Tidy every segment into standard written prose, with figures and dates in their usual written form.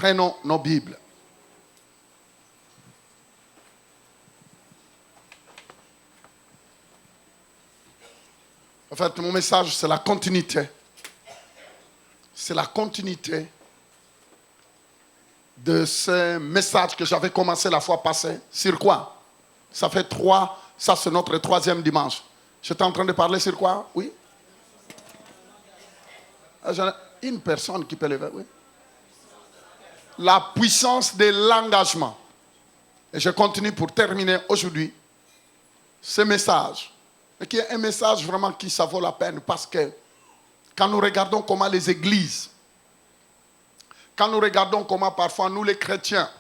Prenons nos Bibles. En fait, mon message, c'est la continuité. C'est la continuité de ce message que j'avais commencé la fois passée. Sur quoi? Ça fait 3, ça c'est notre 3e dimanche. J'étais en train de parler sur quoi? Oui? J'en ai une personne qui peut lever, oui. La puissance de l'engagement. Et je continue pour terminer aujourd'hui ce message. Et qui est un message vraiment qui ça vaut la peine parce que quand nous regardons comment les églises, quand nous regardons comment parfois nous les chrétiens,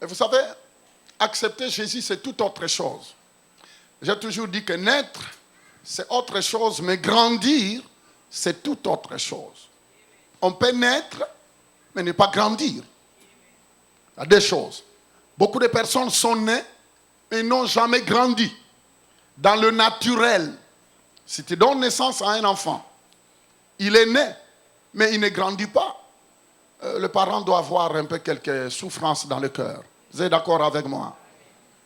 et vous savez, accepter Jésus c'est tout autre chose. J'ai toujours dit que naître c'est autre chose, mais grandir c'est tout autre chose. On peut naître, mais ne pas grandir. Il y a deux choses. Beaucoup de personnes sont nées et n'ont jamais grandi. Dans le naturel, si tu donnes naissance à un enfant, il est né, mais il ne grandit pas. Le parent doit avoir un peu quelques souffrances dans le cœur. Vous êtes d'accord avec moi?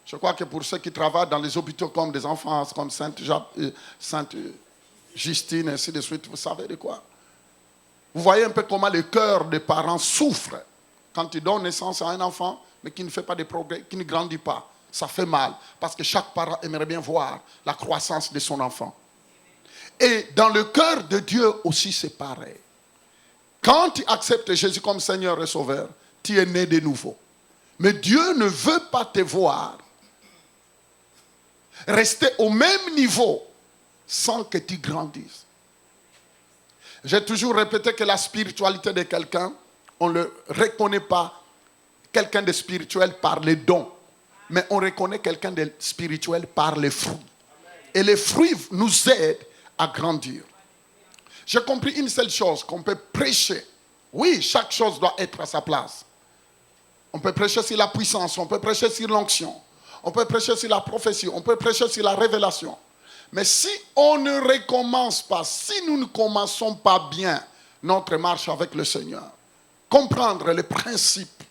Je crois que pour ceux qui travaillent dans les hôpitaux comme des enfants, comme Sainte Justine, et ainsi de suite, vous savez de quoi? Vous voyez un peu comment le cœur des parents souffre quand ils donnent naissance à un enfant, mais qui ne fait pas de progrès, qui ne grandit pas. Ça fait mal, parce que chaque parent aimerait bien voir la croissance de son enfant. Et dans le cœur de Dieu aussi, c'est pareil. Quand tu acceptes Jésus comme Seigneur et Sauveur, tu es né de nouveau. Mais Dieu ne veut pas te voir rester au même niveau sans que tu grandisses. J'ai toujours répété que la spiritualité de quelqu'un, on ne le reconnaît pas, quelqu'un de spirituel par les dons, mais on reconnaît quelqu'un de spirituel par les fruits. Et les fruits nous aident à grandir. J'ai compris une seule chose, qu'on peut prêcher. Oui, chaque chose doit être à sa place. On peut prêcher sur la puissance, on peut prêcher sur l'onction, on peut prêcher sur la prophétie, on peut prêcher sur la révélation. Mais si on ne recommence pas, si nous ne commençons pas bien notre marche avec le Seigneur, comprendre les principes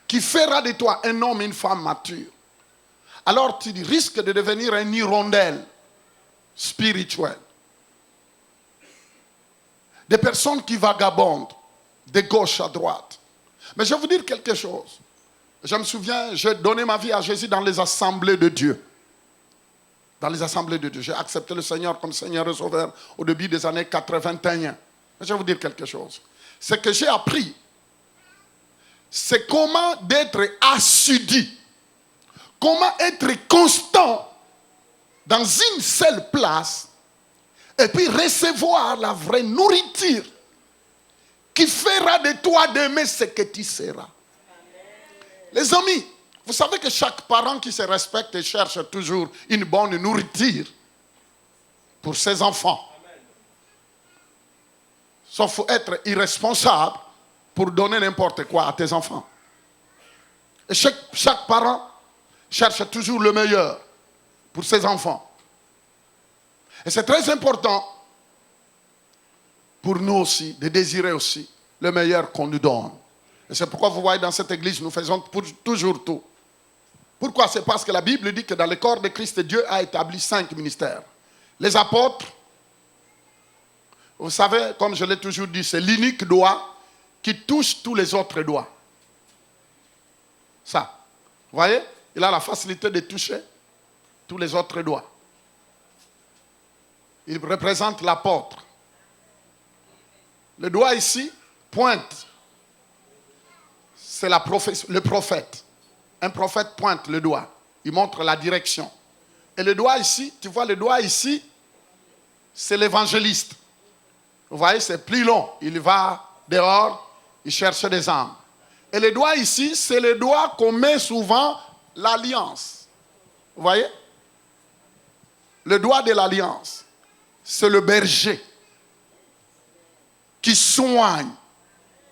qui fera de toi un homme et une femme mature, alors tu risques de devenir un hirondelle spirituel. Des personnes qui vagabondent de gauche à droite. Mais je vais vous dire quelque chose. Je me souviens, j'ai donné ma vie à Jésus dans les assemblées de Dieu. Dans les assemblées de Dieu. J'ai accepté le Seigneur comme Seigneur et Sauveur au début des années 81. Mais je vais vous dire quelque chose. Ce que j'ai appris, c'est comment d'être assidu. Comment être constant dans une seule place et puis recevoir la vraie nourriture qui fera de toi demain ce que tu seras. Les amis, vous savez que chaque parent qui se respecte cherche toujours une bonne nourriture pour ses enfants. Sauf être irresponsable pour donner n'importe quoi à tes enfants. Et chaque parent cherche toujours le meilleur pour ses enfants. Et c'est très important pour nous aussi, de désirer aussi le meilleur qu'on nous donne. Et c'est pourquoi vous voyez dans cette église, nous faisons toujours tout. Pourquoi? C'est parce que la Bible dit que dans le corps de Christ, Dieu a établi 5 ministères. Les apôtres, vous savez, comme je l'ai toujours dit, c'est l'unique doigt qui touche tous les autres doigts. Ça. Vous voyez? Il a la facilité de toucher tous les autres doigts. Il représente l'apôtre. Le doigt ici pointe. C'est le prophète. Un prophète pointe le doigt. Il montre la direction. Et le doigt ici, tu vois le doigt ici, c'est l'évangéliste. Vous voyez, c'est plus long. Il va dehors, il cherche des âmes. Et le doigt ici, c'est le doigt qu'on met souvent l'alliance. Vous voyez? Le doigt de l'alliance, c'est le berger qui soigne,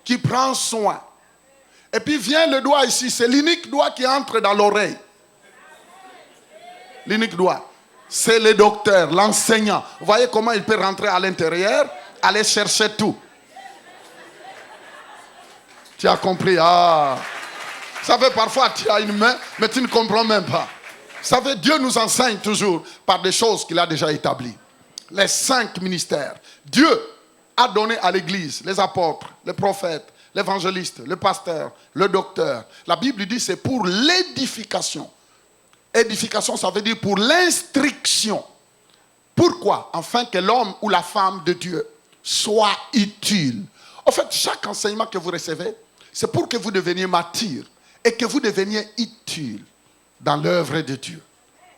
qui prend soin. Et puis vient le doigt ici, c'est l'unique doigt qui entre dans l'oreille. L'unique doigt. C'est le docteur, l'enseignant. Vous voyez comment il peut rentrer à l'intérieur, aller chercher tout. Tu as compris? Ah. Vous savez, parfois tu as une main, mais tu ne comprends même pas. Vous savez, Dieu nous enseigne toujours par des choses qu'il a déjà établies. Les 5 ministères. Dieu a donné à l'Église les apôtres, les prophètes, l'évangéliste, le pasteur, le docteur. La Bible dit que c'est pour l'édification. Édification, ça veut dire pour l'instruction. Pourquoi? Afin que l'homme ou la femme de Dieu soit utile. En fait, chaque enseignement que vous recevez, c'est pour que vous deveniez mature et que vous deveniez utile dans l'œuvre de Dieu.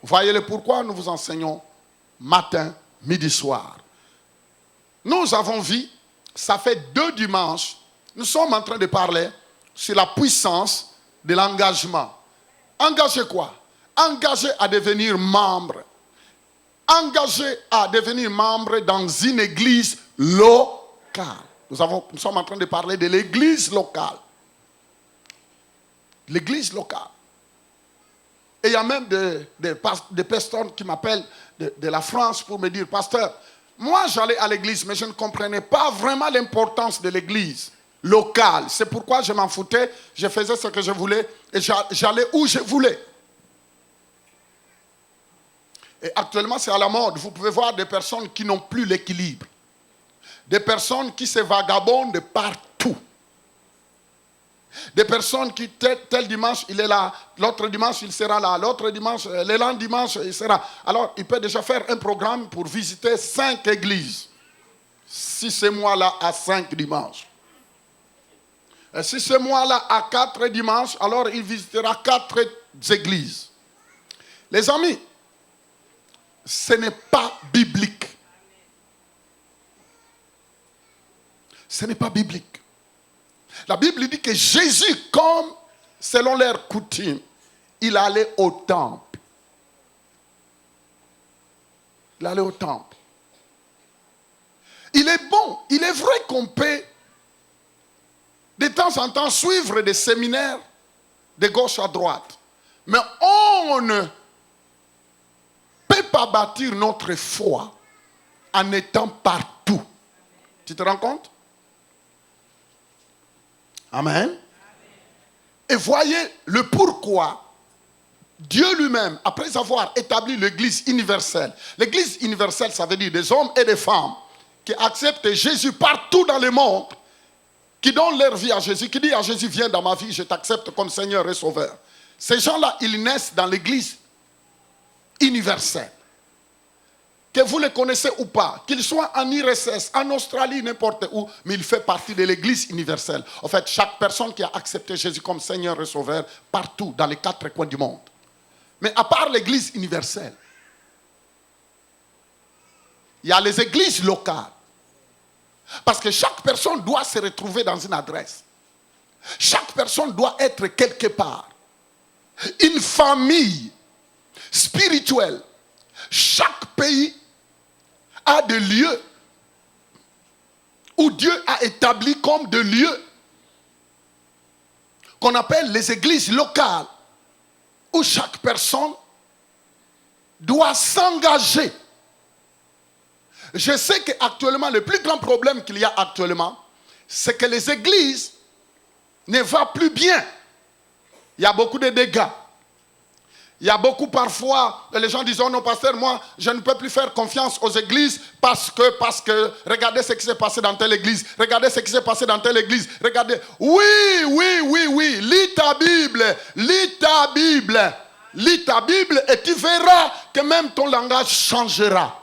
Vous voyez le pourquoi nous vous enseignons matin, midi, soir. Nous avons vu, ça fait 2 dimanches, nous sommes en train de parler sur la puissance de l'engagement. Engager quoi? Engagé à devenir membre. Engagé à devenir membre dans une église locale. Nous sommes en train de parler de l'église locale. L'église locale. Et il y a même des personnes qui m'appellent de la France pour me dire, pasteur, moi j'allais à l'église, mais je ne comprenais pas vraiment l'importance de l'église locale. C'est pourquoi je m'en foutais, je faisais ce que je voulais et j'allais où je voulais. Et actuellement, c'est à la mode. Vous pouvez voir des personnes qui n'ont plus l'équilibre. Des personnes qui se vagabondent partout. Des personnes qui, tel dimanche, il est là. L'autre dimanche, il sera là. L'autre dimanche, le lendemain dimanche, il sera. Alors, il peut déjà faire un programme pour visiter 5 églises. Si ce mois-là a 5 dimanches. Et si ce mois-là a 4 dimanches, alors il visitera 4 églises. Les amis, ce n'est pas biblique. Ce n'est pas biblique. La Bible dit que Jésus, comme selon leur coutume, il allait au temple. Il allait au temple. Il est bon, il est vrai qu'on peut de temps en temps suivre des séminaires de gauche à droite. Mais on ne peut pas bâtir notre foi en étant partout. Tu te rends compte? Amen. Et voyez le pourquoi Dieu lui-même, après avoir établi l'église universelle, l'église universelle, ça veut dire des hommes et des femmes qui acceptent Jésus partout dans le monde, qui donnent leur vie à Jésus, qui disent à Jésus, viens dans ma vie, je t'accepte comme Seigneur et Sauveur. Ces gens-là, ils naissent dans l'église universelle. Que vous les connaissez ou pas, qu'ils soient en IRSS, en Australie, n'importe où, mais il fait partie de l'église universelle. En fait, chaque personne qui a accepté Jésus comme Seigneur et Sauveur, partout, dans les 4 coins du monde. Mais à part l'église universelle, il y a les églises locales. Parce que chaque personne doit se retrouver dans une adresse. Chaque personne doit être quelque part. Une famille spirituelle. Chaque pays a des lieux où Dieu a établi comme des lieux qu'on appelle les églises locales, où chaque personne doit s'engager. Je sais qu'actuellement, le plus grand problème qu'il y a actuellement, c'est que les églises ne vont plus bien. Il y a beaucoup de dégâts. Il y a beaucoup parfois, les gens disent, oh non pasteur, moi je ne peux plus faire confiance aux églises parce que regardez ce qui s'est passé dans telle église, regardez ce qui s'est passé dans telle église, regardez. Oui, lis ta Bible, lis ta Bible, lis ta Bible et tu verras que même ton langage changera.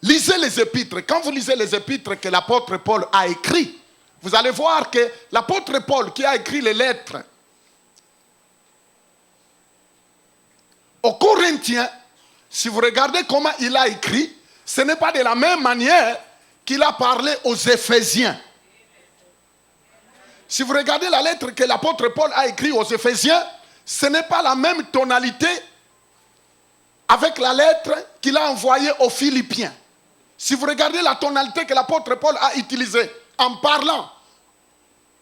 Lisez les épîtres. Quand vous lisez les épîtres que l'apôtre Paul a écrit, vous allez voir que l'apôtre Paul qui a écrit les lettres aux Corinthiens, si vous regardez comment il a écrit, ce n'est pas de la même manière qu'il a parlé aux Éphésiens. Si vous regardez la lettre que l'apôtre Paul a écrite aux Éphésiens, ce n'est pas la même tonalité avec la lettre qu'il a envoyée aux Philippiens. Si vous regardez la tonalité que l'apôtre Paul a utilisée en parlant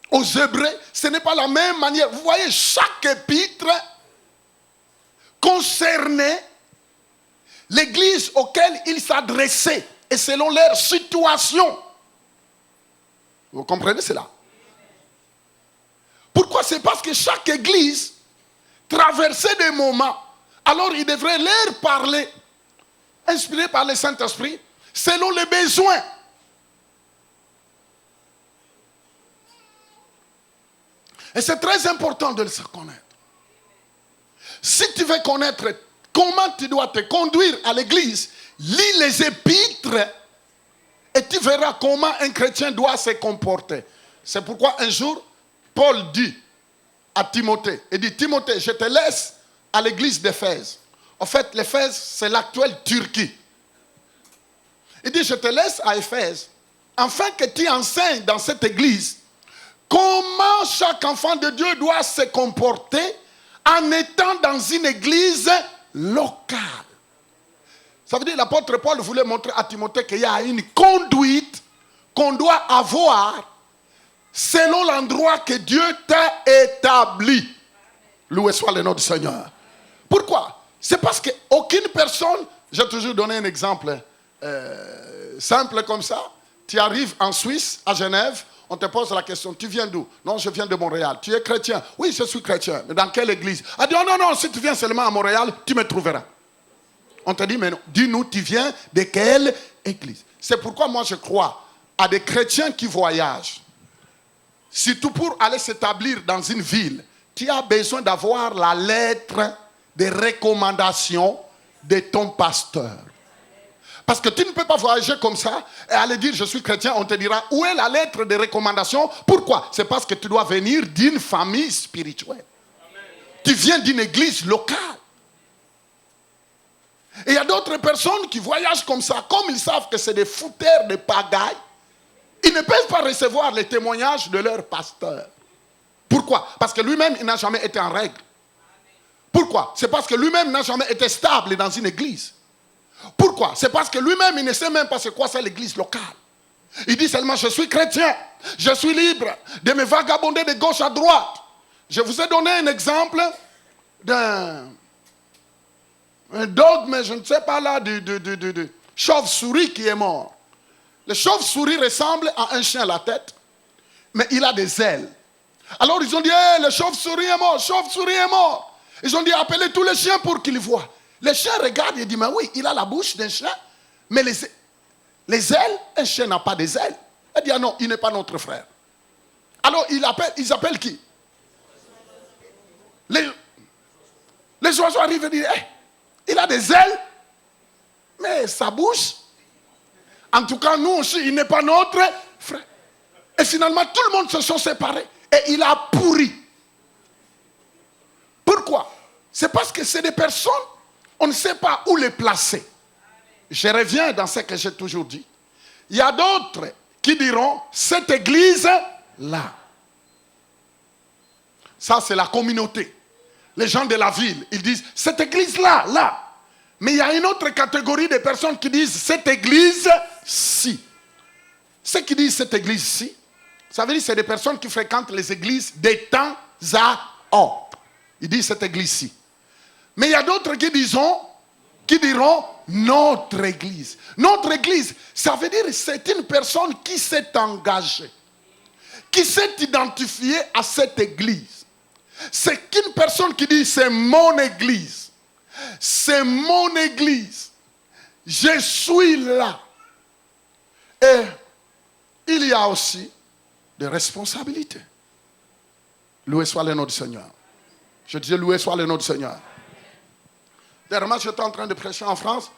aux Hébreux, ce n'est pas la même manière. Vous voyez, chaque épître concernait l'église auquel ils s'adressaient et selon leur situation. Vous comprenez cela? Pourquoi? C'est parce que chaque église traversait des moments. Alors il devrait leur parler, inspiré par le Saint-Esprit, selon les besoins. Et c'est très important de le connaître. Si tu veux connaître comment tu dois te conduire à l'église, lis les épîtres et tu verras comment un chrétien doit se comporter. C'est pourquoi un jour, Paul dit à Timothée, il dit, Timothée, je te laisse à l'église d'Éphèse. En fait, l'Éphèse, c'est l'actuelle Turquie. Il dit, je te laisse à Éphèse, afin que tu enseignes dans cette église comment chaque enfant de Dieu doit se comporter en étant dans une église locale. Ça veut dire que l'apôtre Paul voulait montrer à Timothée qu'il y a une conduite qu'on doit avoir selon l'endroit que Dieu t'a établi. Loué soit le nom du Seigneur. Pourquoi? C'est parce qu'aucune personne, j'ai toujours donné un exemple simple comme ça. Tu arrives en Suisse, à Genève, on te pose la question, tu viens d'où? Non, je viens de Montréal. Tu es chrétien? Oui, je suis chrétien. Mais dans quelle église? Ah, non, non, non, si tu viens seulement à Montréal, tu me trouveras. On te dit, mais non, dis-nous, tu viens de quelle église? C'est pourquoi moi je crois à des chrétiens qui voyagent. Surtout pour aller s'établir dans une ville, tu as besoin d'avoir la lettre de recommandation de ton pasteur. Parce que tu ne peux pas voyager comme ça et aller dire je suis chrétien, on te dira où est la lettre de recommandation? Pourquoi? C'est parce que tu dois venir d'une famille spirituelle. Amen. Tu viens d'une église locale. Et il y a d'autres personnes qui voyagent comme ça, comme ils savent que c'est des fouteurs de pagaille, ils ne peuvent pas recevoir les témoignages de leur pasteur. Pourquoi? Parce que lui-même, il n'a jamais été en règle. Pourquoi? C'est parce que lui-même n'a jamais été stable dans une église. Pourquoi? C'est parce que lui-même, il ne sait même pas c'est quoi c'est l'église locale. Il dit seulement, je suis chrétien, je suis libre de me vagabonder de gauche à droite. Je vous ai donné un exemple d'un dogme, je ne sais pas là, de chauve-souris qui est mort. Le chauve-souris ressemble à un chien à la tête, mais il a des ailes. Alors ils ont dit, hey, le chauve-souris est mort, chauve-souris est mort. Ils ont dit, appelez tous les chiens pour qu'ils voient. Le chien regarde et dit, mais oui, il a la bouche d'un chien, mais les ailes, un chien n'a pas des ailes. Il dit, ah non, il n'est pas notre frère. Alors ils appellent qui? Les oiseaux arrivent et disent, hey, il a des ailes, mais sa bouche, en tout cas nous aussi, il n'est pas notre frère. Et finalement, tout le monde se sont séparés et il a pourri. Pourquoi? C'est parce que c'est des personnes, on ne sait pas où les placer. Je reviens dans ce que j'ai toujours dit. Il y a d'autres qui diront, cette église-là. Ça, c'est la communauté. Les gens de la ville, ils disent, cette église-là, là. Mais il y a une autre catégorie de personnes qui disent, cette église-ci. Ceux qui disent cette église-ci, ça veut dire que c'est des personnes qui fréquentent les églises de temps à autre. Ils disent cette église-ci. Mais il y a d'autres qui diront notre église. Notre église, ça veut dire que c'est une personne qui s'est engagée, qui s'est identifiée à cette église. C'est qu'une personne qui dit c'est mon église. C'est mon église. Je suis là. Et il y a aussi des responsabilités. Loué soit le nom du Seigneur. Je disais loué soit le nom du Seigneur. Dernièrement, j'étais en train de prêcher en France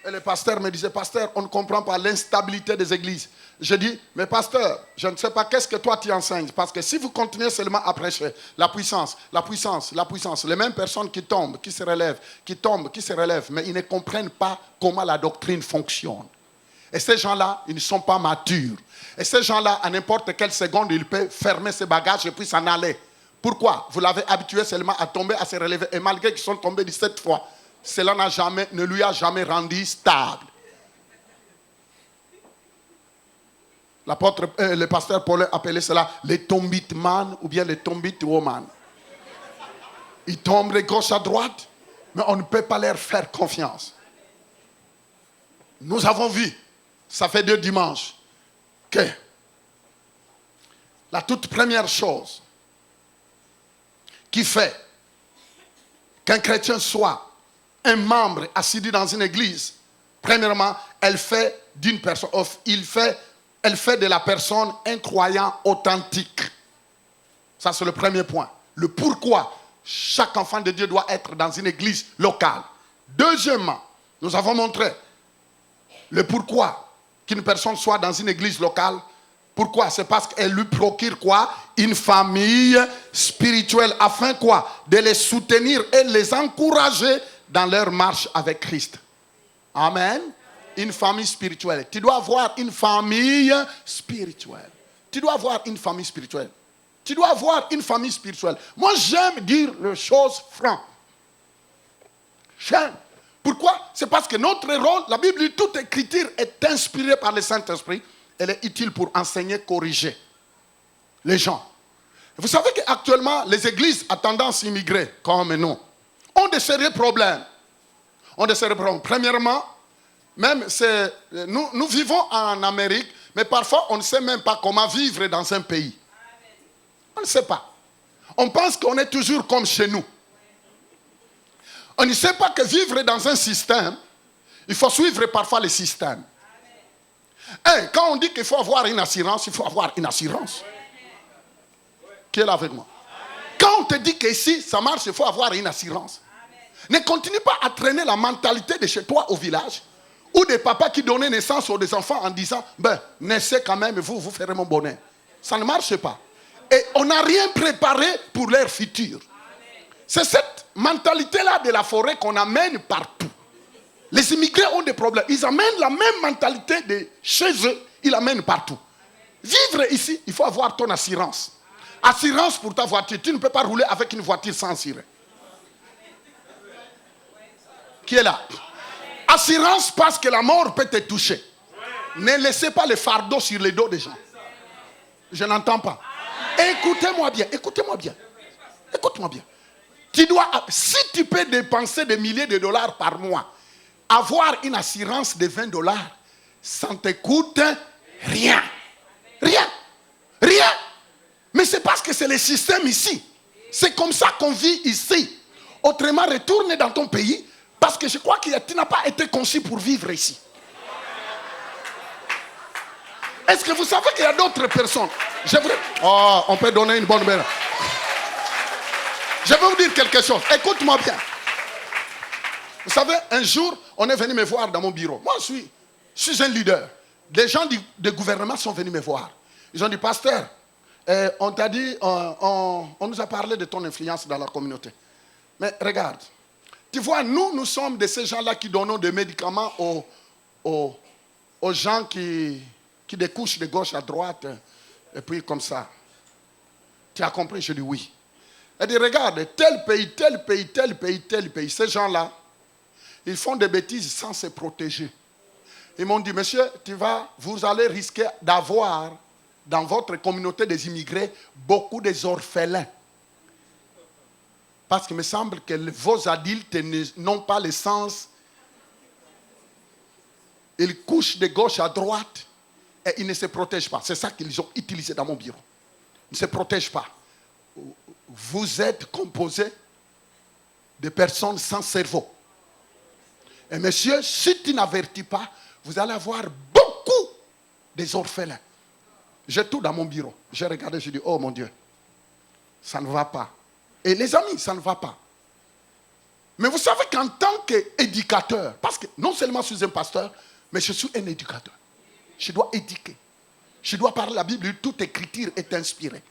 et le pasteur me disait, pasteur, on ne comprend pas l'instabilité des églises. Je dis, mais pasteur, je ne sais pas qu'est-ce que toi tu enseignes. Parce que si vous continuez seulement à prêcher la puissance, la puissance, la puissance, les mêmes personnes qui tombent, qui se relèvent, qui tombent, qui se relèvent, mais ils ne comprennent pas comment la doctrine fonctionne. Et ces gens-là, ils ne sont pas matures. Et ces gens-là, à n'importe quelle seconde, ils peuvent fermer ses bagages et puis s'en aller. Pourquoi? Vous l'avez habitué seulement à tomber, à se relever. Et malgré qu'ils sont tombés 17 fois, cela ne lui a jamais rendu stable. Le pasteur Paul appelait cela les tombit man ou bien les tombit woman. Ils tombent de gauche à droite, mais on ne peut pas leur faire confiance. nous avons vu, ça fait 2 dimanches, que la toute première chose qui fait qu'un chrétien soit un membre assidu dans une église, premièrement, elle fait de la personne un croyant authentique. Ça, c'est le premier point. Le pourquoi chaque enfant de Dieu doit être dans une église locale. Deuxièmement, nous avons montré le pourquoi qu'une personne soit dans une église locale. Pourquoi? C'est parce qu'elle lui procure quoi? Une famille spirituelle, afin quoi? De les soutenir et les encourager dans leur marche avec Christ. Amen. Une famille spirituelle. Tu dois avoir une famille spirituelle. Tu dois avoir une famille spirituelle. Tu dois avoir une famille spirituelle. Moi, j'aime dire les choses franches. J'aime. Pourquoi? C'est parce que notre rôle, la Bible dit, toute écriture est inspirée par le Saint-Esprit. Elle est utile pour enseigner, corriger les gens. Vous savez qu'actuellement, les églises à tendance immigrée, comme nous, ont de sérieux problèmes. Premièrement, même nous vivons en Amérique, mais parfois on ne sait même pas comment vivre dans un pays. On ne sait pas. On pense qu'on est toujours comme chez nous. On ne sait pas que vivre dans un système, il faut suivre parfois le système. Et quand on dit qu'il faut avoir une assurance, il faut avoir une assurance. Qui est là avec moi? Quand on te dit qu'ici, ça marche, il faut avoir une assurance. Ne continue pas à traîner la mentalité de chez toi au village, ou des papas qui donnaient naissance aux des enfants en disant, naissez quand même, vous ferez mon bonheur. Ça ne marche pas. Et on n'a rien préparé pour leur futur. C'est cette mentalité-là de la forêt qu'on amène partout. Les immigrés ont des problèmes. Ils amènent la même mentalité de chez eux, ils l'amènent partout. Vivre ici, il faut avoir ton assurance. Assurance pour ta voiture. Tu ne peux pas rouler avec une voiture sans assurer. Qui est là? Assurance parce que la mort peut te toucher. Ne laissez pas le fardeau sur les dos des gens. Je n'entends pas. Écoutez-moi bien, écoutez-moi bien. Écoute-moi bien. Tu dois, si tu peux dépenser des milliers de dollars par mois, avoir une assurance de $20, ça ne te coûte rien. Rien. Rien. Mais c'est parce que c'est le système ici. C'est comme ça qu'on vit ici. Autrement, retourne dans ton pays, parce que je crois que tu n'as pas été conçu pour vivre ici. Est-ce que vous savez qu'il y a d'autres personnes? On peut donner une bonne mère. Je vais vous dire quelque chose. Écoute-moi bien. Vous savez, un jour, on est venu me voir dans mon bureau. Moi, je suis un leader. Des gens du gouvernement sont venus me voir. Ils ont dit, pasteur, on t'a dit, on nous a parlé de ton influence dans la communauté. Mais regarde, tu vois, nous sommes de ces gens-là qui donnons des médicaments aux gens qui découchent de gauche à droite, et puis comme ça. Tu as compris? Je dis oui. Elle dit, regarde, tel pays, ces gens-là, ils font des bêtises sans se protéger. Ils m'ont dit, monsieur, vous allez risquer d'avoir dans votre communauté des immigrés beaucoup des orphelins. Parce qu'il me semble que vos adultes n'ont pas le sens. Ils couchent de gauche à droite et ils ne se protègent pas. C'est ça qu'ils ont utilisé dans mon bureau. Ils ne se protègent pas. Vous êtes composé de personnes sans cerveau. Et monsieur, si tu n'avertis pas, vous allez avoir beaucoup des orphelins. J'ai tout dans mon bureau. J'ai regardé, j'ai dit, oh mon Dieu, ça ne va pas. Et les amis, ça ne va pas. Mais vous savez qu'en tant qu'éducateur, parce que non seulement je suis un pasteur, mais je suis un éducateur. Je dois éduquer. Je dois parler la Bible, toute écriture est inspirée.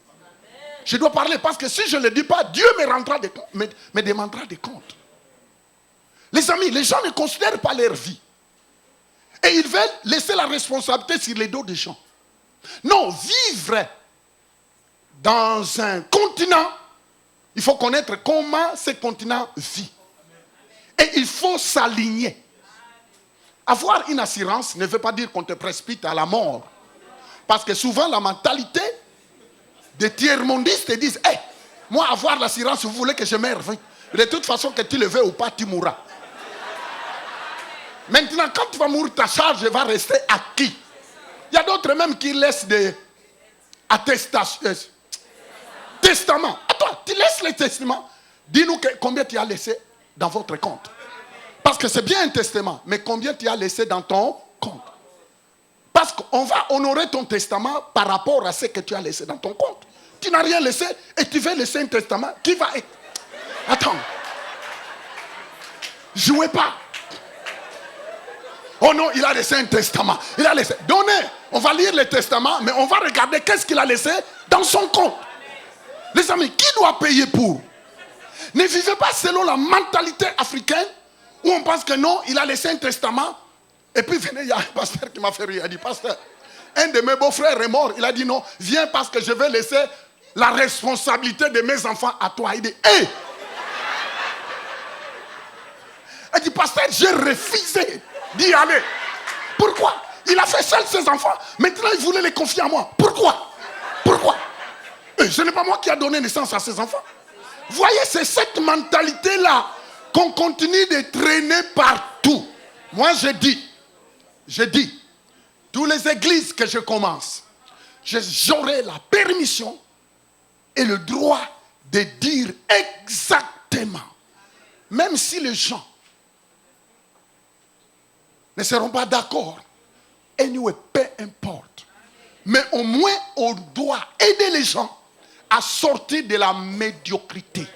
Je dois parler parce que si je ne le dis pas, Dieu me demandera des comptes. Les amis, les gens ne considèrent pas leur vie. Et ils veulent laisser la responsabilité sur les dos des gens. Non, vivre dans un continent, il faut connaître comment ce continent vit. Et il faut s'aligner. Avoir une assurance ne veut pas dire qu'on te précipite à la mort. Parce que souvent la mentalité des tiers-mondistes te disent, hey, moi avoir l'assurance, vous voulez que je meure? De toute façon, que tu le veux ou pas, tu mourras. Maintenant, quand tu vas mourir, ta charge va rester à qui? Il y a d'autres même qui laissent des attestations. Testaments. À toi, tu laisses les testaments. Dis-nous combien tu as laissé dans votre compte. Parce que c'est bien un testament, mais combien tu as laissé dans ton compte? Parce qu'on va honorer ton testament par rapport à ce que tu as laissé dans ton compte. Tu n'as rien laissé et tu veux laisser un testament qui va être... Attends. Jouez pas. Oh non, il a laissé un testament. Il a laissé. Donnez. On va lire le testament, mais on va regarder qu'est-ce qu'il a laissé dans son compte. Les amis, qui doit payer pour? Ne vivez pas selon la mentalité africaine où on pense que non, il a laissé un testament. Et puis il y a un pasteur qui m'a fait rire. Il a dit, pasteur, un de mes beaux-frères est mort. Il a dit non, viens parce que je vais laisser la responsabilité de mes enfants à toi. Il dit, hé! Il dit, pasteur, j'ai refusé d'y aller. Pourquoi? Il a fait seul ses enfants. Maintenant, il voulait les confier à moi. Pourquoi? Pourquoi? Ce n'est pas moi qui a donné naissance à ses enfants. Voyez, c'est cette mentalité-là qu'on continue de traîner partout. Moi, je dis, toutes les églises que je commence, j'aurai la permission et le droit de dire exactement, même si les gens ne seront pas d'accord, anyway, peu importe. Mais au moins, on doit aider les gens à sortir de la médiocrité.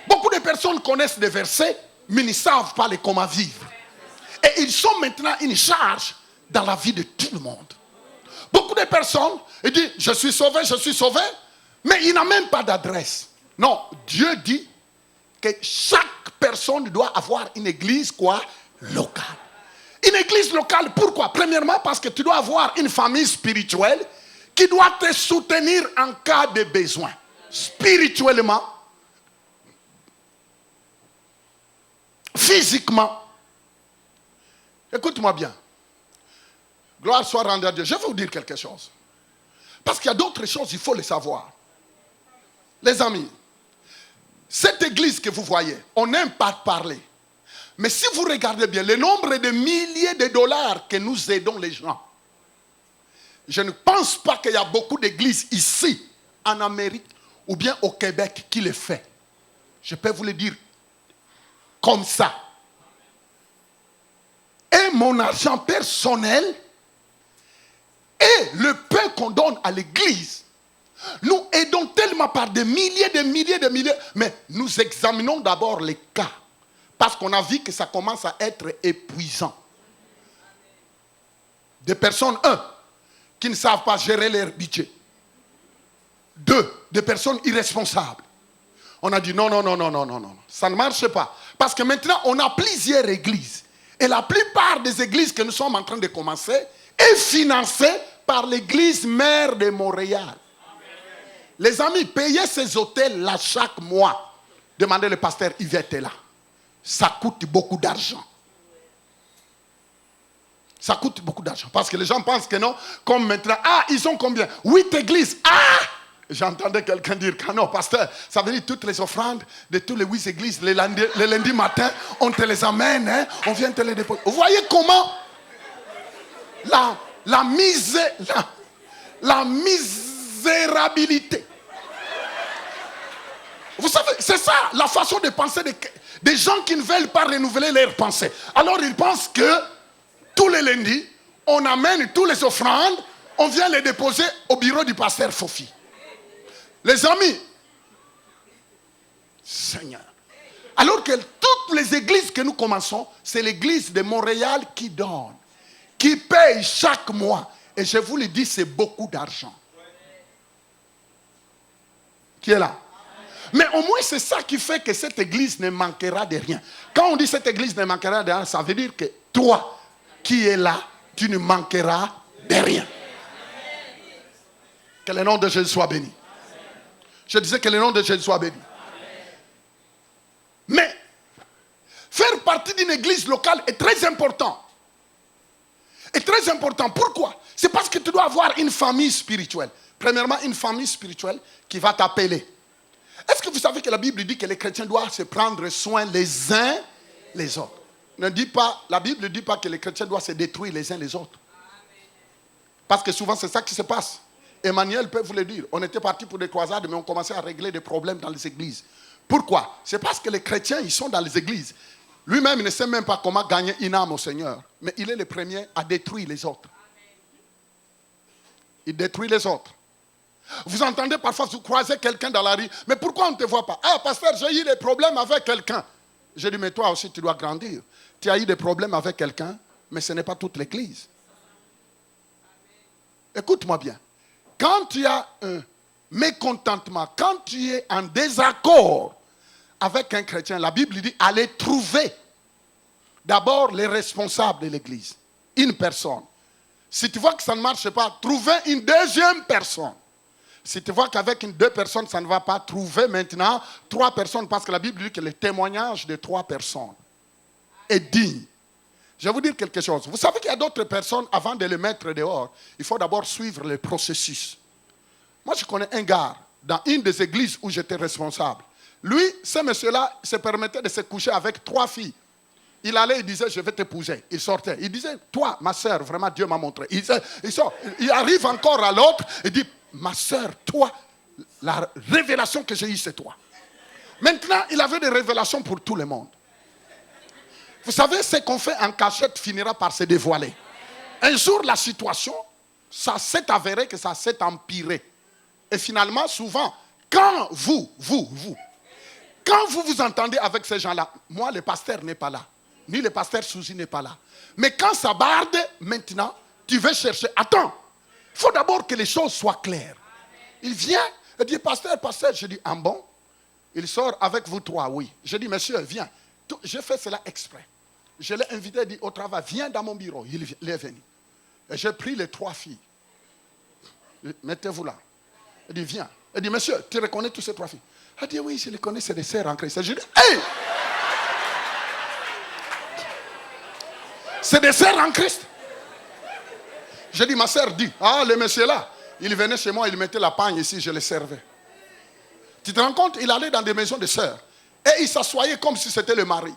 Beaucoup de personnes connaissent des versets, mais ne savent pas les comment vivre. Et ils sont maintenant une charge dans la vie de tout le monde. Beaucoup de personnes disent, je suis sauvé, mais il n'a même pas d'adresse. Non, Dieu dit que chaque personne doit avoir une église quoi? Locale. Une église locale, pourquoi? Premièrement, parce que tu dois avoir une famille spirituelle qui doit te soutenir en cas de besoin. Spirituellement, physiquement. Écoute-moi bien. Gloire soit rendue à Dieu. Je vais vous dire quelque chose. Parce qu'il y a d'autres choses, il faut les savoir. Les amis, cette église que vous voyez, on n'aime pas parler. Mais si vous regardez bien, le nombre de milliers de dollars que nous aidons les gens, je ne pense pas qu'il y a beaucoup d'églises ici, en Amérique, ou bien au Québec, qui le fait. Je peux vous le dire comme ça. Et mon argent personnel et le peu qu'on donne à l'église, nous aidons tellement par des milliers, mais nous examinons d'abord les cas. Parce qu'on a vu que ça commence à être épuisant. Des personnes, qui ne savent pas gérer leur budget. 2, des personnes irresponsables. On a dit non, ça ne marche pas. Parce que maintenant, on a plusieurs églises. Et la plupart des églises que nous sommes en train de commencer est financée par l'église mère de Montréal. Amen. Les amis, payez ces hôtels-là chaque mois. Demandez le pasteur Yvette est là. Ça coûte beaucoup d'argent. Ça coûte beaucoup d'argent. Parce que les gens pensent que non, comme maintenant, ils ont combien? 8 églises. J'entendais quelqu'un dire que non, pasteur, ça veut dire toutes les offrandes de toutes les 8 églises, le lundi matin, on te les amène, on vient te les déposer. Vous voyez comment la misérabilité. Vous savez, c'est ça la façon de penser des gens qui ne veulent pas renouveler leurs pensées. Alors ils pensent que tous les lundis, on amène toutes les offrandes, on vient les déposer au bureau du pasteur Fofi. Les amis, Seigneur. Alors que toutes les églises que nous commençons, c'est l'église de Montréal qui donne, qui paye chaque mois. Et je vous le dis, c'est beaucoup d'argent. Qui est là? Mais au moins, c'est ça qui fait que cette église ne manquera de rien. Quand on dit cette église ne manquera de rien, ça veut dire que toi, qui es là, tu ne manqueras de rien. Que le nom de Jésus soit béni. Je disais que le nom de Jésus soit béni. Mais, faire partie d'une église locale est très important. Est très important. Pourquoi? C'est parce que tu dois avoir une famille spirituelle. Premièrement, une famille spirituelle qui va t'appeler. Est-ce que vous savez que la Bible dit que les chrétiens doivent se prendre soin les uns les autres? ne dit pas, la Bible ne dit pas que les chrétiens doivent se détruire les uns les autres. Parce que souvent c'est ça qui se passe. Emmanuel peut vous le dire. On était parti pour des croisades, mais on commençait à régler des problèmes dans les églises. Pourquoi? C'est parce que les chrétiens, ils sont dans les églises. Lui-même, il ne sait même pas comment gagner une âme au Seigneur. Mais il est le premier à détruire les autres. Il détruit les autres. Vous entendez parfois, vous croisez quelqu'un dans la rue. Mais pourquoi on ne te voit pas? Ah, pasteur, j'ai eu des problèmes avec quelqu'un. Je dis, mais toi aussi, tu dois grandir. Tu as eu des problèmes avec quelqu'un, mais ce n'est pas toute l'église. Écoute-moi bien. Quand tu as un mécontentement, quand tu es en désaccord avec un chrétien, la Bible dit, allez trouver d'abord les responsables de l'église. Une personne. Si tu vois que ça ne marche pas, trouvez une deuxième personne. Si tu vois qu'avec deux personnes, ça ne va pas, trouver maintenant 3 personnes, parce que la Bible dit que le témoignage de 3 personnes est digne. Je vais vous dire quelque chose. Vous savez qu'il y a d'autres personnes, avant de les mettre dehors, il faut d'abord suivre le processus. Moi, je connais un gars dans une des églises où j'étais responsable. Lui, ce monsieur-là se permettait de se coucher avec 3 filles. Il allait, il disait, je vais t'épouser. Il sortait. Il disait, toi, ma soeur, vraiment, Dieu m'a montré. Il sort. Il arrive encore à l'autre et dit, ma soeur, toi, la révélation que j'ai eue, c'est toi. Maintenant, il avait des révélations pour tout le monde. Vous savez, ce qu'on fait en cachette finira par se dévoiler. Un jour, la situation, ça s'est avéré que ça s'est empiré. Et finalement, souvent, quand vous vous entendez avec ces gens-là, moi, le pasteur n'est pas là, ni le pasteur Souzy n'est pas là. Mais quand ça barde, maintenant, tu veux chercher. Attends, il faut d'abord que les choses soient claires. Il vient, il dit, pasteur, je dis, ah bon? Il sort avec vous 3, oui. Je dis, monsieur, viens. J'ai fait cela exprès. Je l'ai invité, il dit, au travail, viens dans mon bureau. Il est venu. Et j'ai pris les 3 filles. Mettez-vous là. Il dit, viens. Il dit, monsieur, tu reconnais toutes ces 3 filles? Il dit, oui, je les connais, c'est des sœurs en Christ. Je dis, hey! C'est des sœurs en Christ. Je dis, ma sœur dit, ah, le monsieur là, il venait chez moi, il mettait la pagne ici, je le servais. Tu te rends compte, il allait dans des maisons de sœurs. Et il s'assoyait comme si c'était le mari.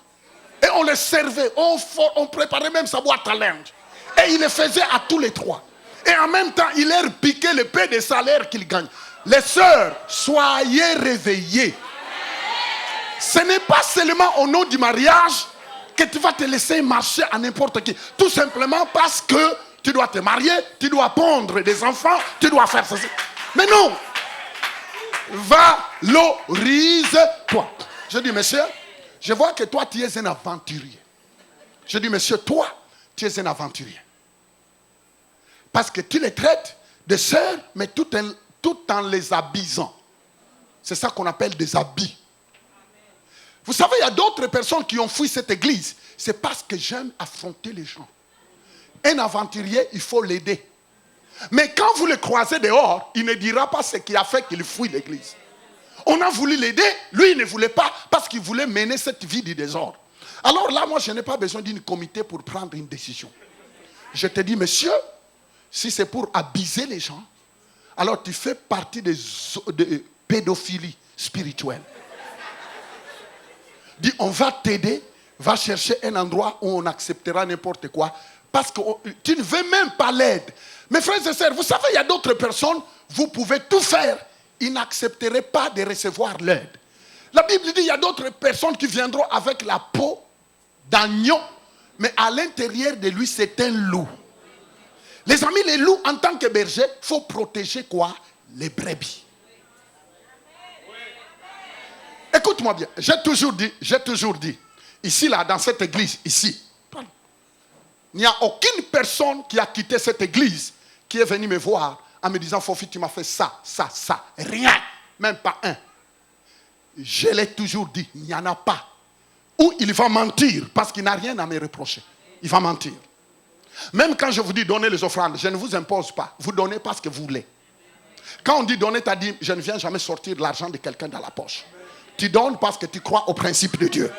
Et on le servait, on préparait même sa boîte à linge. Et il le faisait à tous les 3. Et en même temps, il leur piquait le peu de salaire qu'il gagne. Les sœurs, soyez réveillées. Ce n'est pas seulement au nom du mariage que tu vas te laisser marcher à n'importe qui. Tout simplement parce que tu dois te marier, tu dois pondre des enfants, tu dois faire ceci. Mais non! Valorise-toi. Je dis, monsieur, je vois que toi, tu es un aventurier. Je dis, monsieur, toi, tu es un aventurier. Parce que tu les traites de sœurs, mais tout en les habillant. C'est ça qu'on appelle des habits. Vous savez, il y a d'autres personnes qui ont fui cette église. C'est parce que j'aime affronter les gens. Un aventurier, il faut l'aider. Mais quand vous le croisez dehors, il ne dira pas ce qui a fait qu'il fuit l'église. On a voulu l'aider, lui il ne voulait pas parce qu'il voulait mener cette vie du désordre. Alors là, moi je n'ai pas besoin d'une comité pour prendre une décision. Je te dis, monsieur, si c'est pour abuser les gens, alors tu fais partie de pédophilie spirituelle. Dis, on va t'aider, va chercher un endroit où on acceptera n'importe quoi, parce que tu ne veux même pas l'aide. Mes frères et sœurs, vous savez, il y a d'autres personnes, vous pouvez tout faire, ils n'accepteraient pas de recevoir l'aide. La Bible dit, il y a d'autres personnes qui viendront avec la peau d'agneau, mais à l'intérieur de lui, c'est un loup. Les amis, les loups, en tant que berger, il faut protéger quoi? Les brebis. Écoute-moi bien, j'ai toujours dit, ici, là, dans cette église, ici, il n'y a aucune personne qui a quitté cette église qui est venue me voir en me disant, Fofi, tu m'as fait ça, ça, ça. Rien, même pas un. Je l'ai toujours dit, il n'y en a pas. Ou il va mentir parce qu'il n'a rien à me reprocher. Il va mentir. Même quand je vous dis donner les offrandes, je ne vous impose pas. Vous donnez parce que vous voulez. Quand on dit donner ta dîme, je ne viens jamais sortir de l'argent de quelqu'un dans la poche. Tu donnes parce que tu crois au principe de Dieu.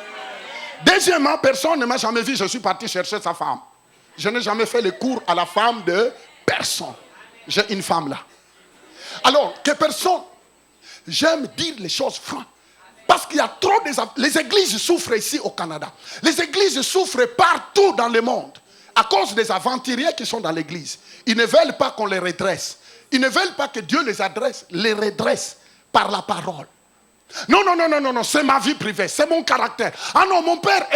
Deuxièmement, personne ne m'a jamais vu, je suis parti chercher sa femme. Je n'ai jamais fait le cours à la femme de personne. J'ai une femme là. Alors, que personne, j'aime dire les choses franches. Parce qu'il y a trop de... Les églises souffrent ici au Canada. Les églises souffrent partout dans le monde. À cause des aventuriers qui sont dans l'église. Ils ne veulent pas qu'on les redresse. Ils ne veulent pas que Dieu les redresse par la parole. Non, non, non, non, non, non, c'est ma vie privée, c'est mon caractère. Ah non, mon père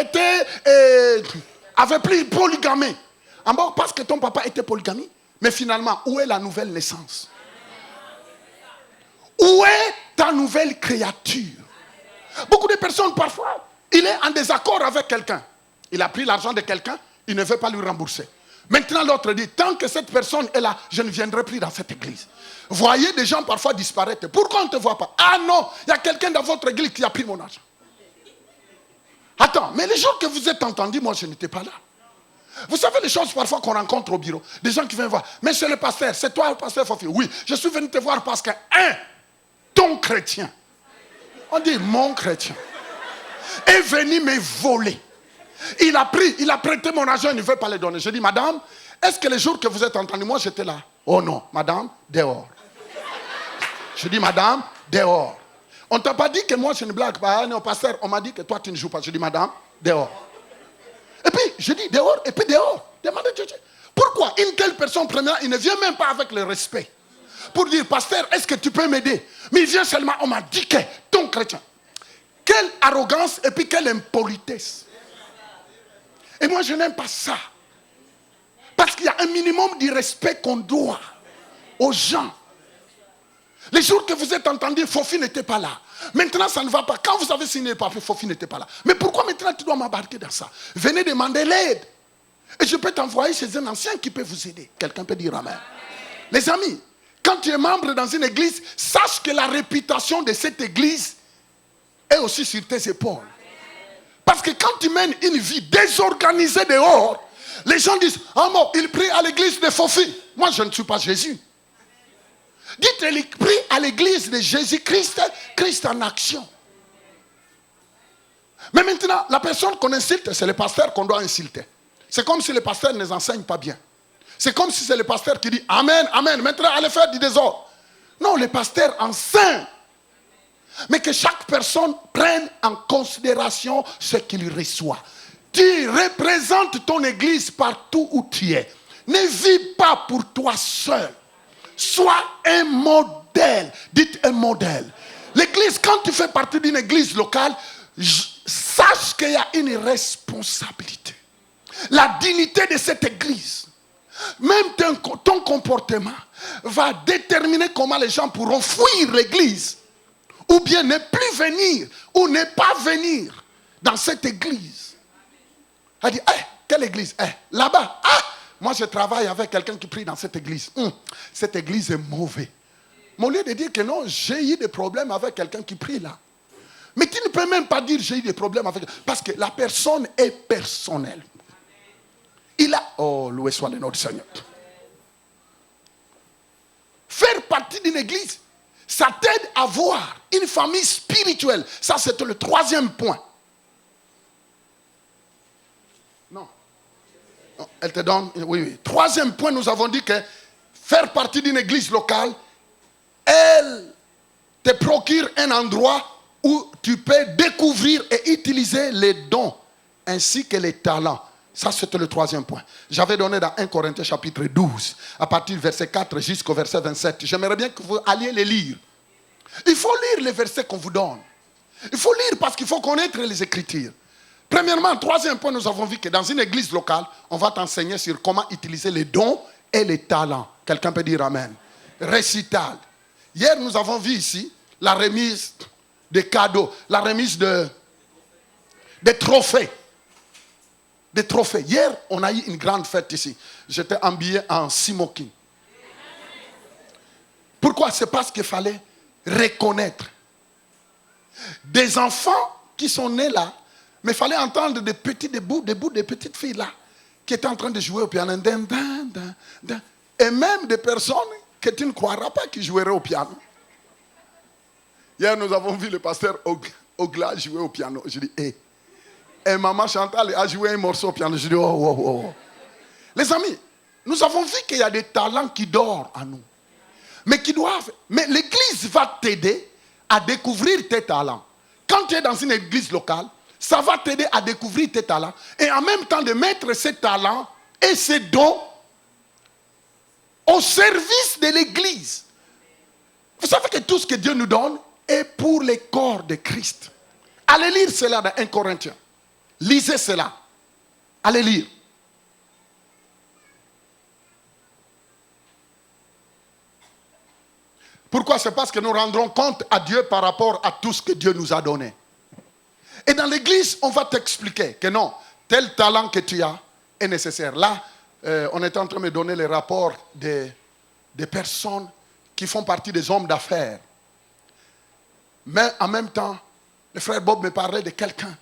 avait pris polygamie. Ah bon, parce que ton papa était polygamie. Mais finalement, où est la nouvelle naissance? Où est ta nouvelle créature? Beaucoup de personnes, parfois, il est en désaccord avec quelqu'un. Il a pris l'argent de quelqu'un, il ne veut pas lui rembourser. Maintenant, l'autre dit, tant que cette personne est là, je ne viendrai plus dans cette église. Voyez des gens parfois disparaître. Pourquoi on ne te voit pas? Ah non, il y a quelqu'un dans votre église qui a pris mon argent. Attends, mais les jours que vous êtes entendus, moi je n'étais pas là. Vous savez les choses parfois qu'on rencontre au bureau. Des gens qui viennent voir. Mais c'est le pasteur, c'est toi le pasteur Fofi. Oui, je suis venu te voir parce que, ton chrétien, on dit mon chrétien, est venu me voler. Il a prêté mon argent, il ne veut pas le donner. Je dis, madame, est-ce que les jours que vous êtes entendus, moi j'étais là? Oh non, madame, dehors. Je dis, madame, dehors. On ne t'a pas dit que moi je ne blague pas. Non, pasteur, on m'a dit que toi tu ne joues pas. Je dis, madame, dehors. Et puis, je dis, dehors, et puis dehors. Demandez Dieu. Pourquoi une telle personne, première, il ne vient même pas avec le respect. Pour dire, pasteur, est-ce que tu peux m'aider? Mais il vient seulement, on m'a dit que ton chrétien. Quelle arrogance et puis quelle impolitesse. Et moi, je n'aime pas ça. Parce qu'il y a un minimum de respect qu'on doit aux gens. Les jours que vous êtes entendus, Fofi n'était pas là. Maintenant, ça ne va pas. Quand vous avez signé le papier, Fofi n'était pas là. Mais pourquoi maintenant tu dois m'embarquer dans ça? Venez demander l'aide. Et je peux t'envoyer chez un ancien qui peut vous aider. Quelqu'un peut dire amen. Les amis, quand tu es membre dans une église, sache que la réputation de cette église est aussi sur tes épaules. Parce que quand tu mènes une vie désorganisée dehors, les gens disent, ah bon, il prie à l'église de Fofi. Moi, je ne suis pas Jésus. Dites, il prie à l'église de Jésus-Christ, Christ en action. Mais maintenant, la personne qu'on insulte, c'est le pasteur qu'on doit insulter. C'est comme si le pasteur ne nous enseigne pas bien. C'est comme si c'est le pasteur qui dit, amen, amen, maintenant allez faire du désordre. Non, le pasteur enseigne. Mais que chaque personne prenne en considération ce qu'il reçoit. Tu représentes ton église partout où tu es. Ne vis pas pour toi seul. Sois un modèle. Dites un modèle. L'église, quand tu fais partie d'une église locale, sache qu'il y a une responsabilité. La dignité de cette église, même ton comportement, va déterminer comment les gens pourront fuir l'église. Ou bien ne plus venir, ou ne pas venir dans cette église. Elle dit, quelle église? Là-bas, moi je travaille avec quelqu'un qui prie dans cette église. Cette église est mauvaise. Mais au lieu de dire que non, j'ai eu des problèmes avec quelqu'un qui prie là. Mais tu ne peux même pas dire j'ai eu des problèmes avec... Parce que la personne est personnelle. Il a... Oh, loué soit le nom du Seigneur. Faire partie d'une église, ça t'aide à voir une famille spirituelle. Ça, c'est le troisième point. Non. Elle te donne... Oui. Troisième point, nous avons dit que faire partie d'une église locale, elle te procure un endroit où tu peux découvrir et utiliser les dons ainsi que les talents. Ça, c'était le troisième point. J'avais donné dans 1 Corinthiens chapitre 12, à partir du verset 4 jusqu'au verset 27. J'aimerais bien que vous alliez les lire. Il faut lire les versets qu'on vous donne. Il faut lire parce qu'il faut connaître les Écritures. Premièrement, troisième point, nous avons vu que dans une église locale, on va t'enseigner sur comment utiliser les dons et les talents. Quelqu'un peut dire amen. Récital. Hier, nous avons vu ici la remise des cadeaux, la remise des trophées. Des trophées. Hier, on a eu une grande fête ici. J'étais habillé en smoking. Pourquoi? C'est parce qu'il fallait reconnaître des enfants qui sont nés là, mais il fallait entendre des bouts de petites filles là, qui étaient en train de jouer au piano. Et même des personnes que tu ne croiras pas qui joueraient au piano. Hier, nous avons vu le pasteur Ogla jouer au piano. Je dis, Et maman Chantal a joué un morceau au piano. Je dis, oh. Les amis, nous avons vu qu'il y a des talents qui dorment en nous. Mais l'église va t'aider à découvrir tes talents. quand tu es dans une église locale, ça va t'aider à découvrir tes talents et en même temps de mettre ces talents et ces dons au service de l'église. Vous savez que tout ce que Dieu nous donne est pour le corps de Christ. Allez lire cela dans 1 Corinthiens. Lisez cela. Allez lire. Pourquoi? C'est parce que nous rendrons compte à Dieu par rapport à tout ce que Dieu nous a donné. Et dans l'église, on va t'expliquer que non, tel talent que tu as est nécessaire. Là, on est en train de me donner les rapports des personnes qui font partie des hommes d'affaires. Mais en même temps, le frère Bob me parlait de quelqu'un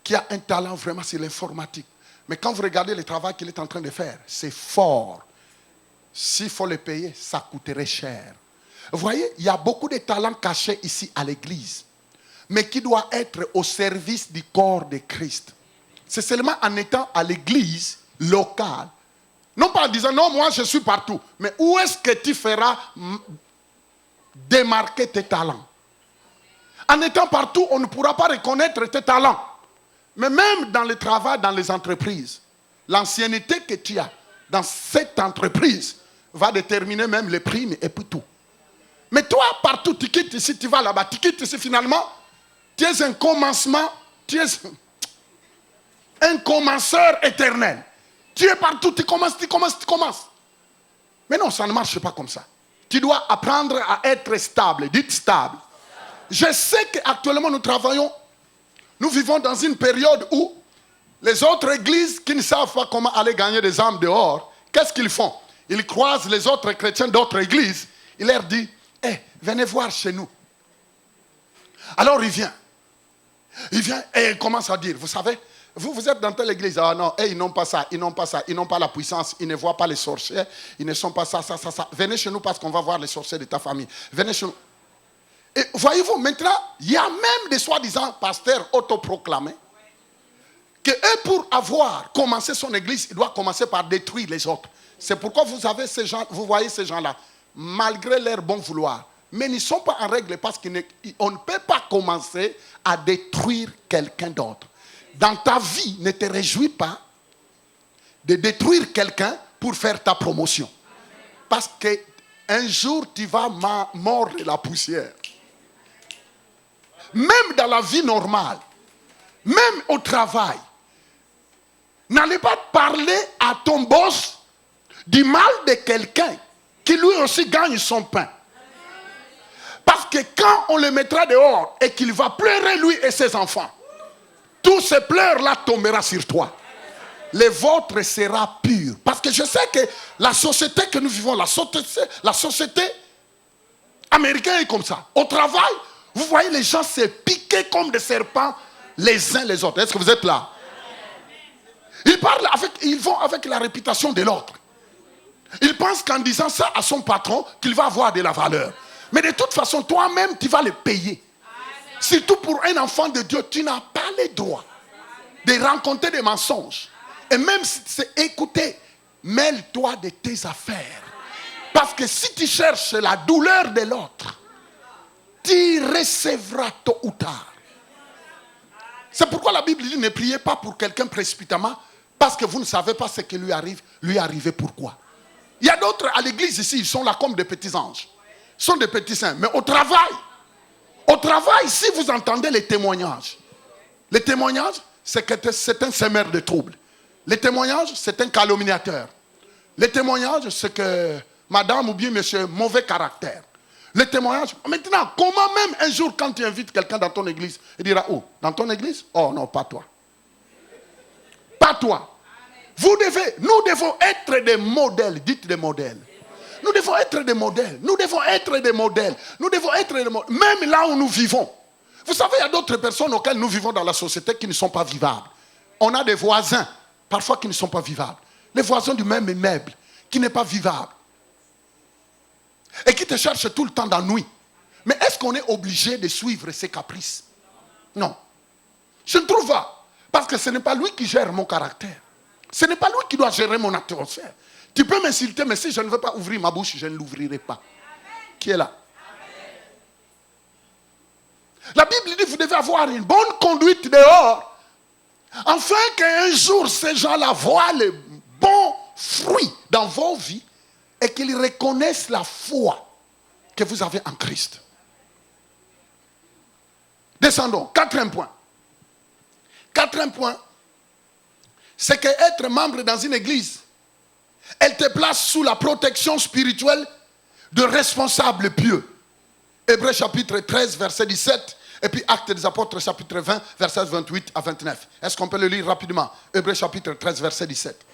qui a un talent vraiment sur l'informatique. Mais quand vous regardez le travail qu'il est en train de faire, c'est fort. S'il faut le payer, ça coûterait cher. Vous voyez, il y a beaucoup de talents cachés ici à l'église, mais qui doivent être au service du corps de Christ. C'est seulement en étant à l'église locale, non pas en disant non, moi je suis partout, mais où est-ce que tu feras démarquer tes talents? En étant partout, on ne pourra pas reconnaître tes talents. Mais même dans le travail, dans les entreprises, l'ancienneté que tu as dans cette entreprise va déterminer même les primes et puis tout. Mais toi, partout, tu quittes ici, tu vas là-bas, tu quittes ici, finalement, tu es un commencement, tu es un commenceur éternel. Tu es partout, tu commences. Mais non, ça ne marche pas comme ça. Tu dois apprendre à être stable. Dites stable. Je sais qu'actuellement nous vivons dans une période où les autres églises qui ne savent pas comment aller gagner des âmes dehors, qu'est-ce qu'ils font? Ils croisent les autres chrétiens d'autres églises, ils leur disent, venez voir chez nous. Alors il vient et il commence à dire, vous savez, vous êtes dans telle église, ah non, ils n'ont pas ça, ils n'ont pas la puissance, ils ne voient pas les sorciers, ils ne sont pas ça. Venez chez nous parce qu'on va voir les sorciers de ta famille. Venez chez nous. Et voyez-vous, maintenant, il y a même des soi-disant pasteurs autoproclamés que eux, pour avoir commencé son église, il doit commencer par détruire les autres. C'est pourquoi vous voyez ces gens-là, malgré leur bon vouloir, mais ils ne sont pas en règle parce qu'on ne peut pas commencer à détruire quelqu'un d'autre. Dans ta vie, ne te réjouis pas de détruire quelqu'un pour faire ta promotion. Parce qu'un jour, tu vas mordre la poussière. Même dans la vie normale, même au travail, n'allez pas parler à ton boss du mal de quelqu'un qui lui aussi gagne son pain. Parce que quand on le mettra dehors et qu'il va pleurer lui et ses enfants, tous ces pleurs-là tomberont sur toi. Le vôtre sera pur. Parce que je sais que la société que nous vivons, la société américaine est comme ça. Au travail, vous voyez les gens se piquer comme des serpents les uns les autres. Est-ce que vous êtes là? Ils vont avec la réputation de l'autre. Ils pensent qu'en disant ça à son patron, qu'il va avoir de la valeur. Mais de toute façon, toi-même, tu vas le payer. Surtout pour un enfant de Dieu, tu n'as pas le droit de rencontrer des mensonges. Et même si c'est écouter, mêle-toi de tes affaires. Parce que si tu cherches la douleur de l'autre, tu recevras tôt ou tard. C'est pourquoi la Bible dit ne priez pas pour quelqu'un précipitamment, parce que vous ne savez pas ce qui lui arrive. Lui arriver pourquoi. Il y a d'autres à l'église ici, ils sont là comme des petits anges. Ils sont des petits saints. Mais au travail, si vous entendez les témoignages, c'est que c'est un semeur de troubles. Les témoignages, c'est un calomniateur. Les témoignages, c'est que madame ou bien monsieur, mauvais caractère. Les témoignages, maintenant, comment même un jour quand tu invites quelqu'un dans ton église, il dira, oh, dans ton église? Oh non, pas toi. Pas toi. Nous devons être des modèles. Dites des modèles. Nous devons être des modèles. Nous devons être des modèles. Nous devons être des modèles. Même là où nous vivons. Vous savez, il y a d'autres personnes auxquelles nous vivons dans la société qui ne sont pas vivables. On a des voisins, parfois qui ne sont pas vivables. Les voisins du même immeuble, qui n'est pas vivable. Et qui te cherchent tout le temps dans la nuit. Mais est-ce qu'on est obligé de suivre ses caprices? Non. Je ne trouve pas. Parce que ce n'est pas lui qui gère mon caractère. Ce n'est pas lui qui doit gérer mon atmosphère. Tu peux m'insulter, mais si je ne veux pas ouvrir ma bouche, je ne l'ouvrirai pas. Qui est là? La Bible dit que vous devez avoir une bonne conduite dehors, afin qu'un jour ces gens-là voient les bons fruits dans vos vies et qu'ils reconnaissent la foi que vous avez en Christ. Descendons. Quatrième point. Quatrième point, c'est qu'être membre dans une église, elle te place sous la protection spirituelle de responsables pieux. Hébreux chapitre 13, verset 17, et puis Actes des Apôtres chapitre 20, verset 28 à 29. Est-ce qu'on peut le lire rapidement? Hébreux chapitre 13, verset 17.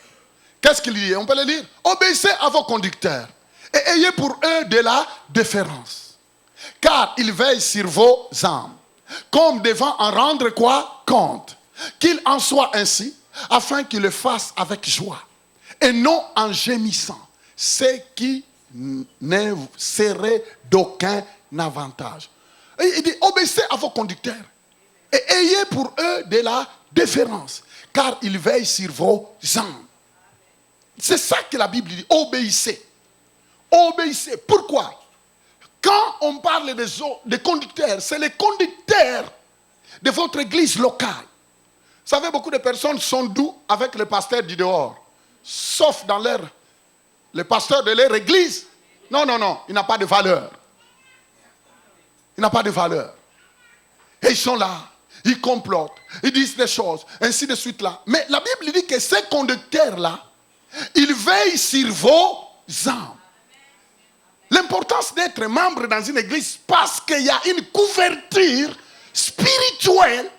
Qu'est-ce qu'il dit? On peut le lire. Obéissez à vos conducteurs et ayez pour eux de la déférence, car ils veillent sur vos âmes, comme devant en rendre quoi? Compte. Qu'il en soit ainsi, afin qu'ils le fassent avec joie, et non en gémissant, ce qui ne serait d'aucun avantage. Et il dit, obéissez à vos conducteurs, et ayez pour eux de la déférence, car ils veillent sur vos âmes. C'est ça que la Bible dit, obéissez. Obéissez. Pourquoi? Quand on parle des conducteurs, c'est les conducteurs de votre église locale. Vous savez, beaucoup de personnes sont doux avec le pasteur du dehors, sauf dans le pasteur de leur église. Non, il n'a pas de valeur. Il n'a pas de valeur. Et ils sont là, ils complotent, ils disent des choses, ainsi de suite là. Mais la Bible dit que ces conducteurs-là, ils veillent sur vos âmes. L'importance d'être membre dans une église, parce qu'il y a une couverture spirituelle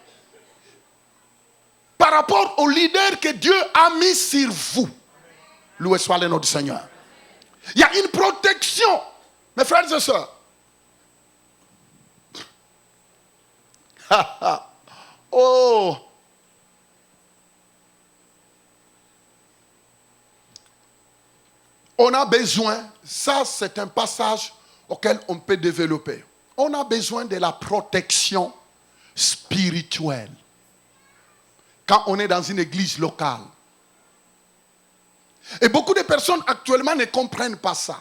par rapport au leader que Dieu a mis sur vous. Loué soit le nom du Seigneur. Il y a une protection, mes frères et sœurs. Oh! On a besoin, ça c'est un passage auquel on peut développer. On a besoin de la protection spirituelle. Quand on est dans une église locale. Et beaucoup de personnes actuellement ne comprennent pas ça.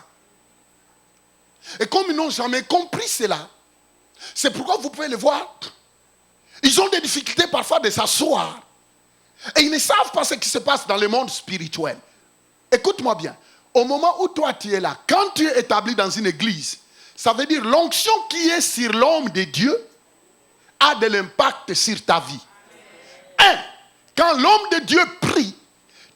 Et comme ils n'ont jamais compris cela, c'est pourquoi vous pouvez le voir, ils ont des difficultés parfois de s'asseoir. Et ils ne savent pas ce qui se passe dans le monde spirituel. Écoute-moi bien. Au moment où toi tu es là, quand tu es établi dans une église, ça veut dire l'onction qui est sur l'homme de Dieu a de l'impact sur ta vie. Quand l'homme de Dieu prie,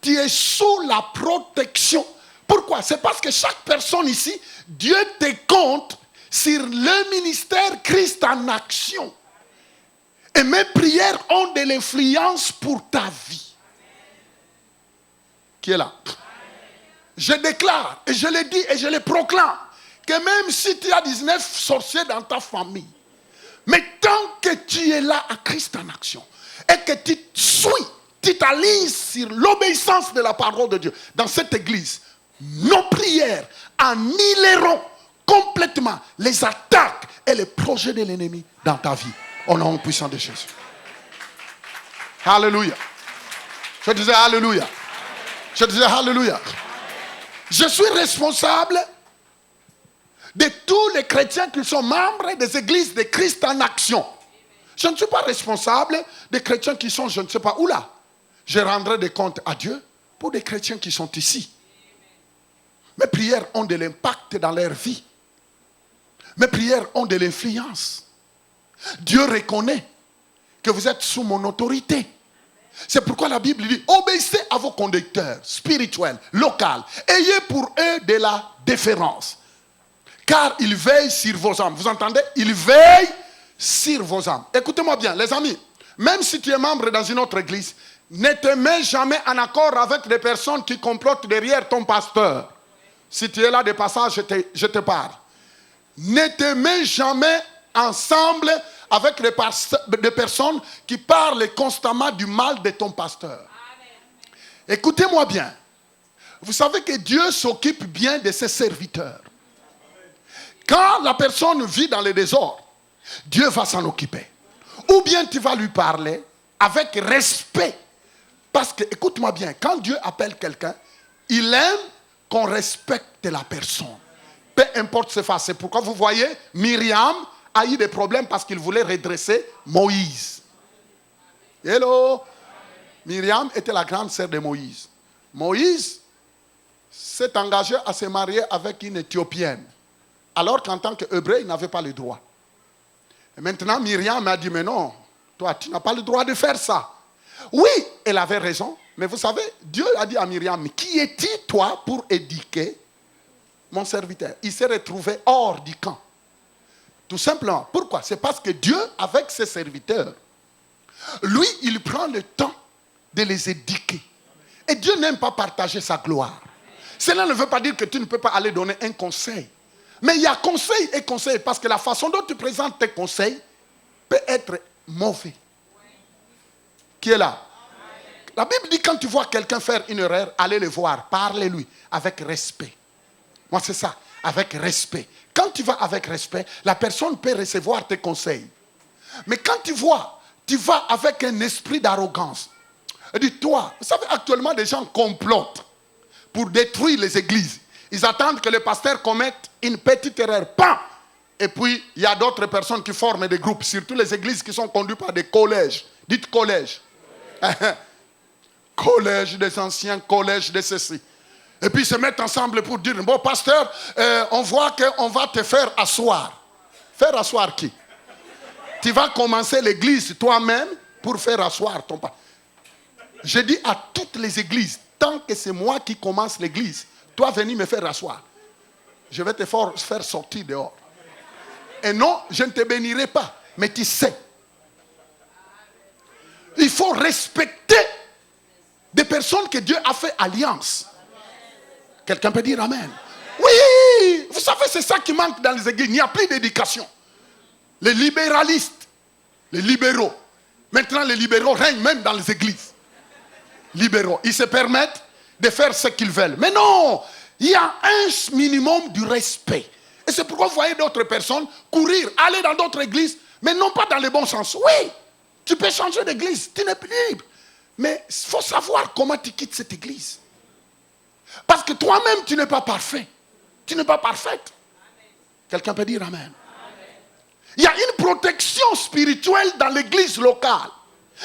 tu es sous la protection. Pourquoi? C'est parce que chaque personne ici, Dieu te compte sur le ministère Christ en action. Et mes prières ont de l'influence pour ta vie. Qui est là? Je déclare, et je le dis, et je le proclame, que même si tu as 19 sorciers dans ta famille, mais tant que tu es là à Christ en action, et que tu suis, tu t'alignes sur l'obéissance de la parole de Dieu, dans cette église, nos prières annihileront complètement les attaques et les projets de l'ennemi dans ta vie. Au nom puissant de Jésus. Alléluia. Je disais Alléluia. Je disais Alléluia. Je suis responsable de tous les chrétiens qui sont membres des églises de Christ en action. Je ne suis pas responsable des chrétiens qui sont je ne sais pas où là. Je rendrai des comptes à Dieu pour des chrétiens qui sont ici. Mes prières ont de l'impact dans leur vie. Mes prières ont de l'influence. Dieu reconnaît que vous êtes sous mon autorité. C'est pourquoi la Bible dit, obéissez à vos conducteurs spirituels, locaux. Ayez pour eux de la déférence. Car ils veillent sur vos âmes. Vous entendez? Ils veillent sur vos âmes. Écoutez-moi bien, les amis. Même si tu es membre dans une autre église, ne te mets jamais en accord avec des personnes qui complotent derrière ton pasteur. Si tu es là de passage, je te parle. Ne te mets jamais ensemble avec des personnes qui parlent constamment du mal de ton pasteur. Écoutez-moi bien. Vous savez que Dieu s'occupe bien de ses serviteurs. Quand la personne vit dans le désordre, Dieu va s'en occuper. Ou bien tu vas lui parler avec respect. Parce que, écoute-moi bien, quand Dieu appelle quelqu'un, il aime qu'on respecte la personne. Peu importe ce fait. C'est pourquoi vous voyez, Myriam a eu des problèmes parce qu'il voulait redresser Moïse. Hello. Myriam était la grande sœur de Moïse. Moïse s'est engagé à se marier avec une Éthiopienne, alors qu'en tant qu'Hébreu, il n'avait pas le droit. Et maintenant, Myriam m'a dit, mais non, toi, tu n'as pas le droit de faire ça. Oui, elle avait raison, mais vous savez, Dieu a dit à Myriam, qui es-tu, toi, pour éduquer mon serviteur? Il s'est retrouvé hors du camp. Tout simplement. Pourquoi? C'est parce que Dieu, avec ses serviteurs, lui, il prend le temps de les éduquer. Et Dieu n'aime pas partager sa gloire. Cela ne veut pas dire que tu ne peux pas aller donner un conseil. Mais il y a conseil et conseil, parce que la façon dont tu présentes tes conseils peut être mauvais. Qui est là? La Bible dit, quand tu vois quelqu'un faire une erreur, allez le voir, parlez-lui avec respect. Moi, c'est ça, avec respect. Quand tu vas avec respect, la personne peut recevoir tes conseils. Mais quand tu vois, tu vas avec un esprit d'arrogance. Dis-toi, vous savez, actuellement, des gens complotent pour détruire les églises. Ils attendent que le pasteur commette une petite erreur. Pam! Et puis, il y a d'autres personnes qui forment des groupes, surtout les églises qui sont conduites par des collèges. Dites collège. Collège des anciens, collège de ceci. Et puis, ils se mettent ensemble pour dire, bon, pasteur, on voit qu'on va te faire asseoir. Faire asseoir qui? Tu vas commencer l'église toi-même pour faire asseoir ton pasteur. Je dis à toutes les églises, tant que c'est moi qui commence l'église, toi venir me faire asseoir. Je vais te faire sortir dehors. Et non, je ne te bénirai pas. Mais tu sais, il faut respecter des personnes que Dieu a fait alliance. Quelqu'un peut dire amen. Oui, vous savez, c'est ça qui manque dans les églises. Il n'y a plus d'éducation. Les libéralistes, les libéraux. Maintenant, les libéraux règnent même dans les églises. Libéraux. Ils se permettent de faire ce qu'ils veulent. Mais non, il y a un minimum du respect. Et c'est pourquoi vous voyez d'autres personnes courir, aller dans d'autres églises, mais non pas dans le bon sens. Oui, tu peux changer d'église, tu n'es plus libre. Mais il faut savoir comment tu quittes cette église. Parce que toi-même, tu n'es pas parfait. Tu n'es pas parfaite. Quelqu'un peut dire amen. Il y a une protection spirituelle dans l'église locale.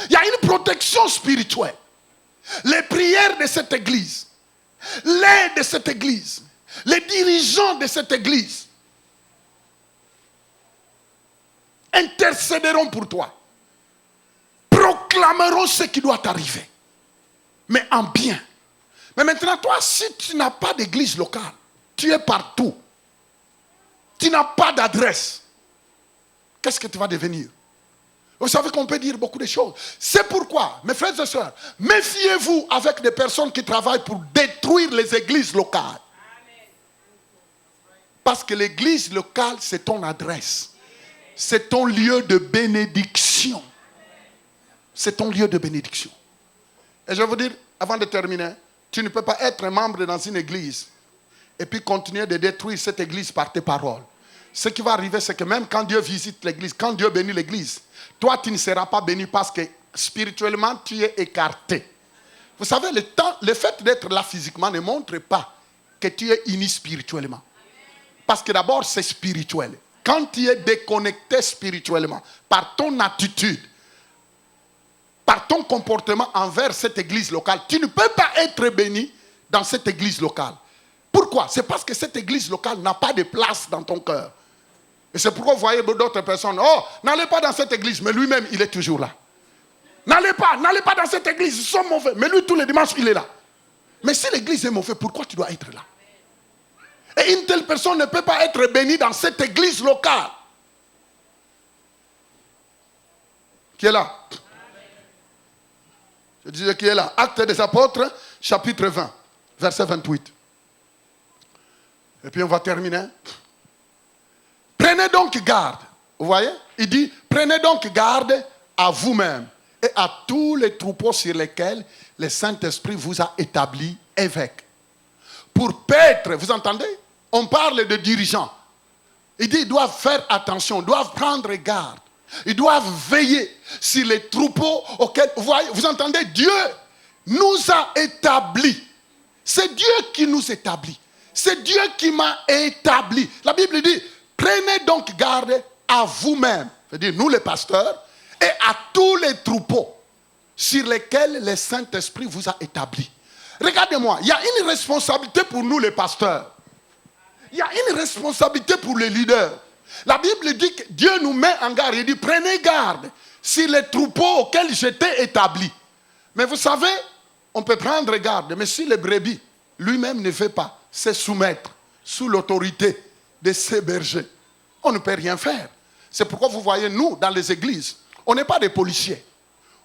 Il y a une protection spirituelle. Les prières de cette église, l'aide de cette église, les dirigeants de cette église intercéderont pour toi, proclameront ce qui doit arriver, mais en bien. Mais maintenant, toi, si tu n'as pas d'église locale, tu es partout, tu n'as pas d'adresse, qu'est-ce que tu vas devenir? Vous savez qu'on peut dire beaucoup de choses. C'est pourquoi, mes frères et sœurs, méfiez-vous avec des personnes qui travaillent pour détruire les églises locales. Parce que l'église locale, c'est ton adresse. C'est ton lieu de bénédiction. C'est ton lieu de bénédiction. Et je vais vous dire, avant de terminer, tu ne peux pas être membre dans une église et puis continuer de détruire cette église par tes paroles. Ce qui va arriver, c'est que même quand Dieu visite l'église, quand Dieu bénit l'église, toi, tu ne seras pas béni parce que spirituellement, tu es écarté. Vous savez, le fait d'être là physiquement ne montre pas que tu es uni spirituellement. Parce que d'abord, c'est spirituel. Quand tu es déconnecté spirituellement, par ton attitude, par ton comportement envers cette église locale, tu ne peux pas être béni dans cette église locale. Pourquoi? C'est parce que cette église locale n'a pas de place dans ton cœur. Et c'est pourquoi vous voyez d'autres personnes, oh, n'allez pas dans cette église, mais lui-même, il est toujours là. N'allez pas dans cette église, ils sont mauvais, mais lui, tous les dimanches, il est là. Mais si l'église est mauvaise, pourquoi tu dois être là? Et une telle personne ne peut pas être bénie dans cette église locale. Qui est là? Je disais qui est là. Actes des Apôtres, chapitre 20, verset 28. Et puis on va terminer. Prenez donc garde. Vous voyez? Il dit, prenez donc garde à vous-même et à tous les troupeaux sur lesquels le Saint-Esprit vous a établi évêque. Pour paître, vous entendez? On parle de dirigeants. Il dit, ils doivent faire attention, ils doivent prendre garde. Ils doivent veiller sur les troupeaux auxquels, vous voyez, vous entendez? Dieu nous a établis. C'est Dieu qui nous établit. C'est Dieu qui m'a établi. La Bible dit, prenez donc garde à vous-même, c'est-à-dire nous les pasteurs, et à tous les troupeaux sur lesquels le Saint-Esprit vous a établis. Regardez-moi, il y a une responsabilité pour nous les pasteurs. Il y a une responsabilité pour les leaders. La Bible dit que Dieu nous met en garde. Il dit, prenez garde sur les troupeaux auxquels j'étais établi. Mais vous savez, on peut prendre garde, mais si les brebis, lui-même ne fait pas se soumettre sous l'autorité de ses bergers, on ne peut rien faire. C'est pourquoi vous voyez, nous, dans les églises, on n'est pas des policiers.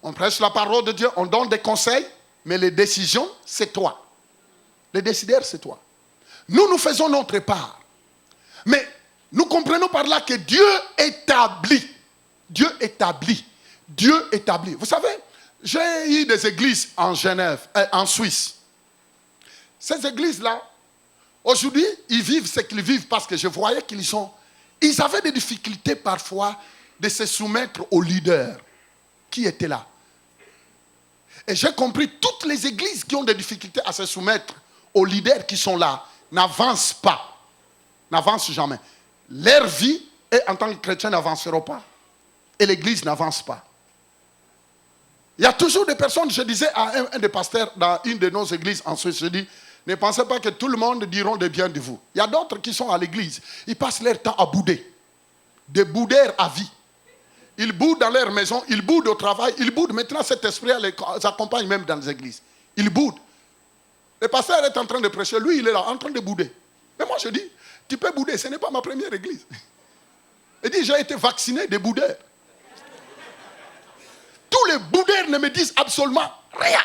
On prêche la parole de Dieu, on donne des conseils, mais les décisions, c'est toi. Les décideurs, c'est toi. Nous faisons notre part. Mais nous comprenons par là que Dieu établit. Dieu établit. Dieu établit. Vous savez, j'ai eu des églises en Genève, en Suisse. Ces églises-là, aujourd'hui, ils vivent ce qu'ils vivent parce que je voyais ils avaient des difficultés parfois de se soumettre aux leaders qui étaient là. Et j'ai compris, toutes les églises qui ont des difficultés à se soumettre aux leaders qui sont là n'avancent pas. N'avancent jamais. Leur vie, en tant que chrétien, n'avancera pas. Et l'église n'avance pas. Il y a toujours des personnes, je disais à un des pasteurs dans une de nos églises en Suisse, je dis, ne pensez pas que tout le monde diront des biens de vous. Il y a d'autres qui sont à l'église, ils passent leur temps à bouder. Des boudeurs à vie. Ils boudent dans leur maison, ils boudent au travail, ils boudent. Maintenant, cet esprit les accompagne même dans les églises. Ils boudent. Le pasteur est en train de prêcher, lui, il est là, en train de bouder. Mais moi, je dis, tu peux bouder, ce n'est pas ma première église. Il dit, j'ai été vacciné des boudeurs. Tous les boudeurs ne me disent absolument rien.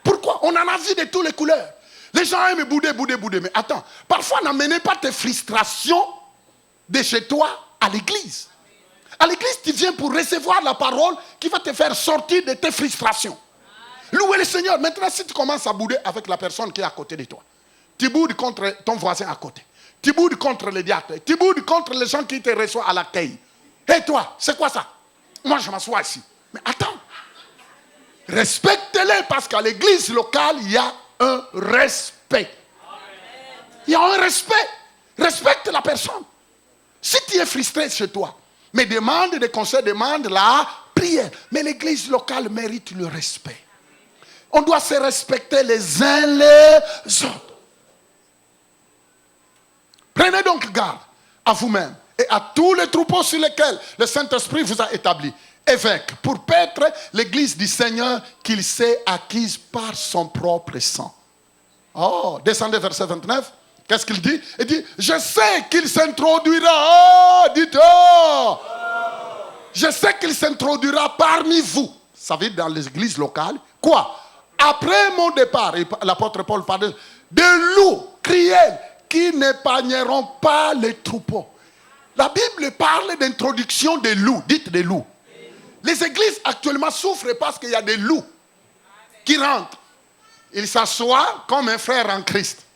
Pourquoi? On en a vu de toutes les couleurs. Les gens aiment bouder. Mais attends, parfois n'amenez pas tes frustrations de chez toi à l'église. À l'église, tu viens pour recevoir la parole qui va te faire sortir de tes frustrations. Louez le Seigneur. Maintenant, si tu commences à bouder avec la personne qui est à côté de toi, tu boudes contre ton voisin à côté. Tu boudes contre les diacres. Tu boudes contre les gens qui te reçoivent à l'accueil. Et toi, c'est quoi ça? Moi, je m'assois ici. Mais attends. Respecte-les parce qu'à l'église locale, il y a un respect. Il y a un respect. Respecte la personne. Si tu es frustré chez toi, mais demande des conseils, demande la prière. Mais l'église locale mérite le respect. On doit se respecter les uns les autres. Prenez donc garde à vous-même et à tous les troupeaux sur lesquels le Saint-Esprit vous a établi. Évêque, pour paître l'église du Seigneur qu'il s'est acquise par son propre sang. Oh, descendez verset 29. Qu'est-ce qu'il dit? Il dit, je sais qu'il s'introduira. Oh, dites-oh. Je sais qu'il s'introduira parmi vous. Ça veut dire dans les églises locales. Quoi? Après mon départ, l'apôtre Paul parle de loups criels qui n'épargneront pas les troupeaux. La Bible parle d'introduction des loups. Dites des loups. Les églises actuellement souffrent parce qu'il y a des loups qui rentrent. Ils s'assoient comme un frère en Christ.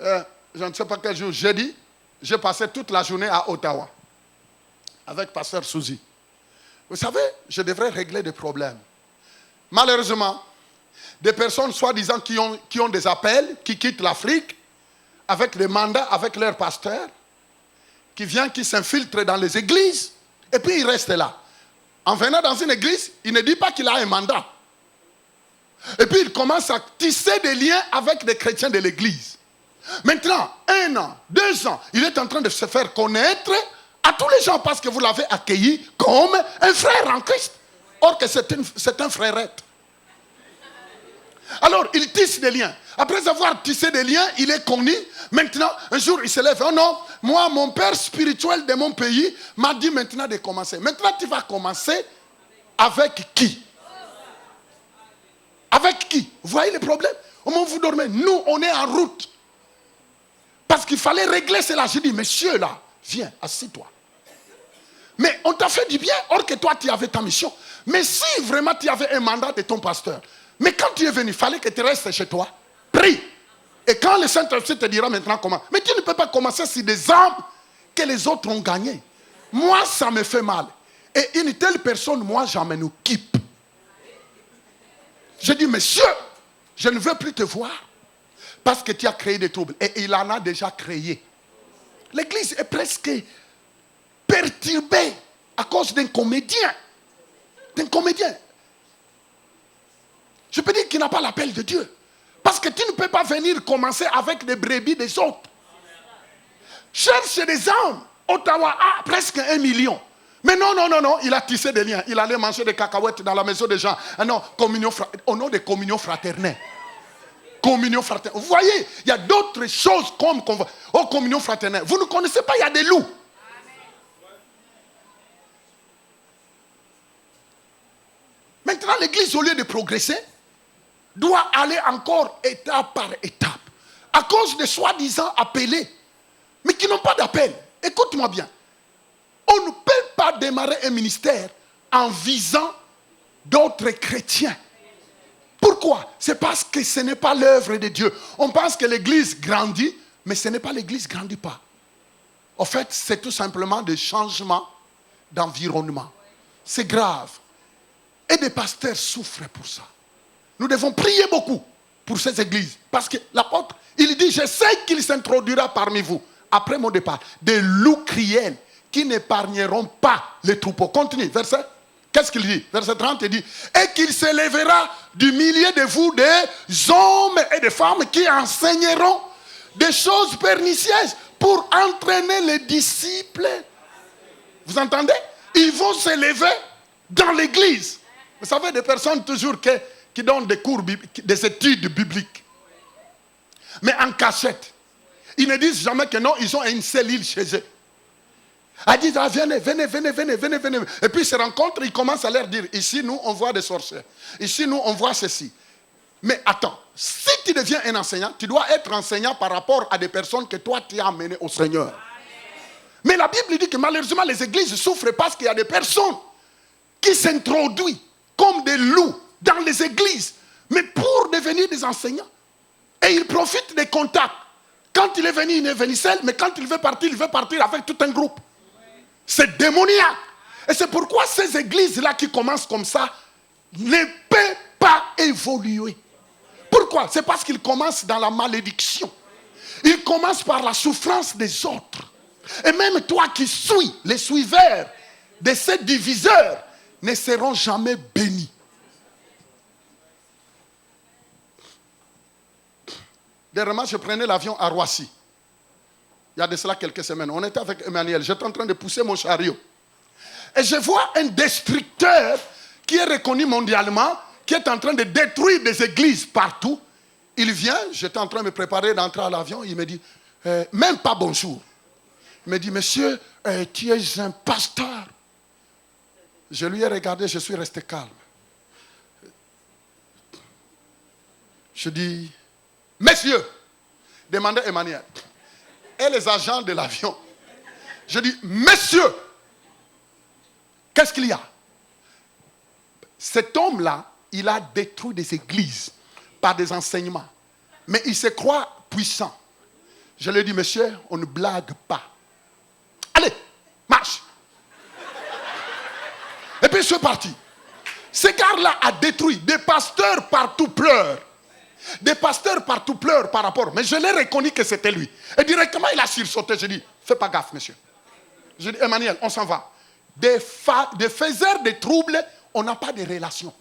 Je ne sais pas quel jour, jeudi, j'ai passé toute la journée à Ottawa avec pasteur Souzy. Vous savez, je devrais régler des problèmes. Malheureusement, des personnes soi-disant qui ont des appels, qui quittent l'Afrique avec des mandats avec leur pasteur, qui s'infiltrent dans les églises, et puis il reste là. En venant dans une église, il ne dit pas qu'il a un mandat. Et puis il commence à tisser des liens avec des chrétiens de l'église. Maintenant, 1 an, 2 ans, il est en train de se faire connaître à tous les gens parce que vous l'avez accueilli comme un frère en Christ. Or que c'est un frérette. Alors, il tisse des liens. Après avoir tissé des liens, il est connu. Maintenant, un jour, il se lève. Oh non, moi, mon père spirituel de mon pays m'a dit maintenant de commencer. Maintenant, tu vas commencer avec qui? Avec qui? Vous voyez le problème? Au moment où vous dormez, nous, on est en route. Parce qu'il fallait régler cela. J'ai dit, monsieur là, viens, assis-toi. Mais on t'a fait du bien, or que toi, tu avais ta mission. Mais si vraiment tu avais un mandat de ton pasteur, mais quand tu es venu, il fallait que tu restes chez toi. Prie. Et quand le Saint-Esprit te dira maintenant comment. Mais tu ne peux pas commencer sur des âmes que les autres ont gagnées. Moi, ça me fait mal. Et une telle personne, moi, j'en m'en occupe. Je dis, monsieur, je ne veux plus te voir. Parce que tu as créé des troubles. Et il en a déjà créé. l'église est presque perturbée à cause d'un comédien. D'un comédien. Je peux dire qu'il n'a pas l'appel de Dieu. Parce que tu ne peux pas venir commencer avec des brebis des autres. Cherche des âmes. Ottawa a presque 1 million. Mais non, il a tissé des liens. Il allait manger des cacahuètes dans la maison des gens. Ah non, au nom de communion fraternelle. Communion fraternelle. Vous voyez, il y a d'autres choses comme communion fraternelle. Vous ne connaissez pas, il y a des loups. Maintenant, l'église, au lieu de progresser, doit aller encore étape par étape. À cause de soi-disant appelés, mais qui n'ont pas d'appel. Écoute-moi bien. On ne peut pas démarrer un ministère en visant d'autres chrétiens. Pourquoi? C'est parce que ce n'est pas l'œuvre de Dieu. On pense que l'église grandit, mais ce n'est pas l'église qui ne grandit pas. En fait, c'est tout simplement des changements d'environnement. C'est grave. Et des pasteurs souffrent pour ça. Nous devons prier beaucoup pour ces églises. Parce que l'apôtre, il dit, je sais qu'il s'introduira parmi vous, après mon départ, des loups criels qui n'épargneront pas les troupeaux. Continue, verset. Qu'est-ce qu'il dit? Verset 30, il dit, et qu'il s'élèvera du milieu de vous des hommes et des femmes qui enseigneront des choses pernicieuses pour entraîner les disciples. Vous entendez? Ils vont s'élever dans l'église. Vous savez, des personnes toujours qui donnent des cours, des études bibliques. Mais en cachette. Ils ne disent jamais que non, ils ont une cellule chez eux. Ils disent, ah, venez. Et puis ils se rencontrent, ils commencent à leur dire, ici nous on voit des sorciers. Ici nous on voit ceci. Mais attends, si tu deviens un enseignant, tu dois être enseignant par rapport à des personnes que toi tu as amenées au Seigneur. Mais la Bible dit que malheureusement les églises souffrent parce qu'il y a des personnes qui s'introduisent comme des loups dans les églises, mais pour devenir des enseignants. Et ils profitent des contacts. Quand il est venu, il est venu seul, mais quand il veut partir avec tout un groupe. C'est démoniaque. Et c'est pourquoi ces églises-là qui commencent comme ça ne peuvent pas évoluer. Pourquoi? C'est parce qu'ils commencent dans la malédiction. Ils commencent par la souffrance des autres. Et même toi qui suis, les suiveurs de ces diviseurs ne seront jamais bénis. Dernièrement, je prenais l'avion à Roissy. Il y a de cela quelques semaines. On était avec Emmanuel. J'étais en train de pousser mon chariot. Et je vois un destructeur qui est reconnu mondialement, qui est en train de détruire des églises partout. Il vient, j'étais en train de me préparer d'entrer à l'avion. Il me dit, même pas bonjour. Il me dit, monsieur, tu es un pasteur. Je lui ai regardé, je suis resté calme. Je dis, messieurs, demandez Emmanuel. Et les agents de l'avion. Je dis, messieurs, qu'est-ce qu'il y a? Cet homme-là, il a détruit des églises par des enseignements. Mais il se croit puissant. Je lui ai dit, monsieur, on ne blague pas. Allez, marche. Et puis je suis parti. Ce gars-là a détruit. Des pasteurs partout pleurent. Des pasteurs partout pleurent par rapport. Mais je l'ai reconnu que c'était lui. Et directement, il a sursauté. Je dis, fais pas gaffe, monsieur. Je dis, Emmanuel, on s'en va. Des faiseurs de troubles, on n'a pas de relation.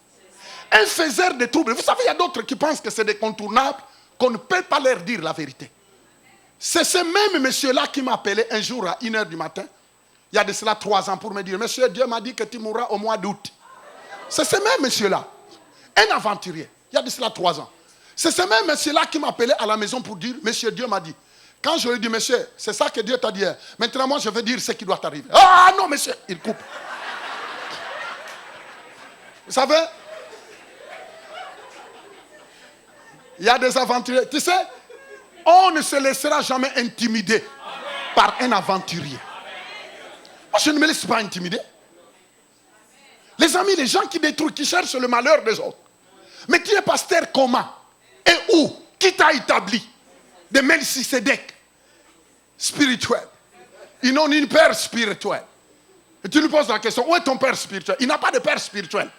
Un faiseur de troubles, vous savez, il y a d'autres qui pensent que c'est des contournables, qu'on ne peut pas leur dire la vérité. C'est ce même monsieur-là qui m'a appelé un jour à 1h du matin, il y a de cela 3 ans, pour me dire, monsieur, Dieu m'a dit que tu mourras au mois d'août. C'est ce même monsieur-là, un aventurier, il y a de cela 3 ans. C'est ce même monsieur-là qui m'a appelé à la maison pour dire, monsieur, Dieu m'a dit. Quand je lui ai dit, monsieur, c'est ça que Dieu t'a dit. Maintenant, moi, je vais dire ce qui doit t'arriver. Ah non, monsieur, il coupe. Vous savez, il y a des aventuriers. Tu sais, on ne se laissera jamais intimider par un aventurier. Moi, je ne me laisse pas intimider. Les amis, les gens qui détruisent, qui cherchent le malheur des autres. Mais tu es pasteur comment? Et où? Qui t'a établi? De Melchisédek spirituel. Ils n'ont ni père spirituel. Et tu lui poses la question, où est ton père spirituel? Il n'a pas de père spirituel.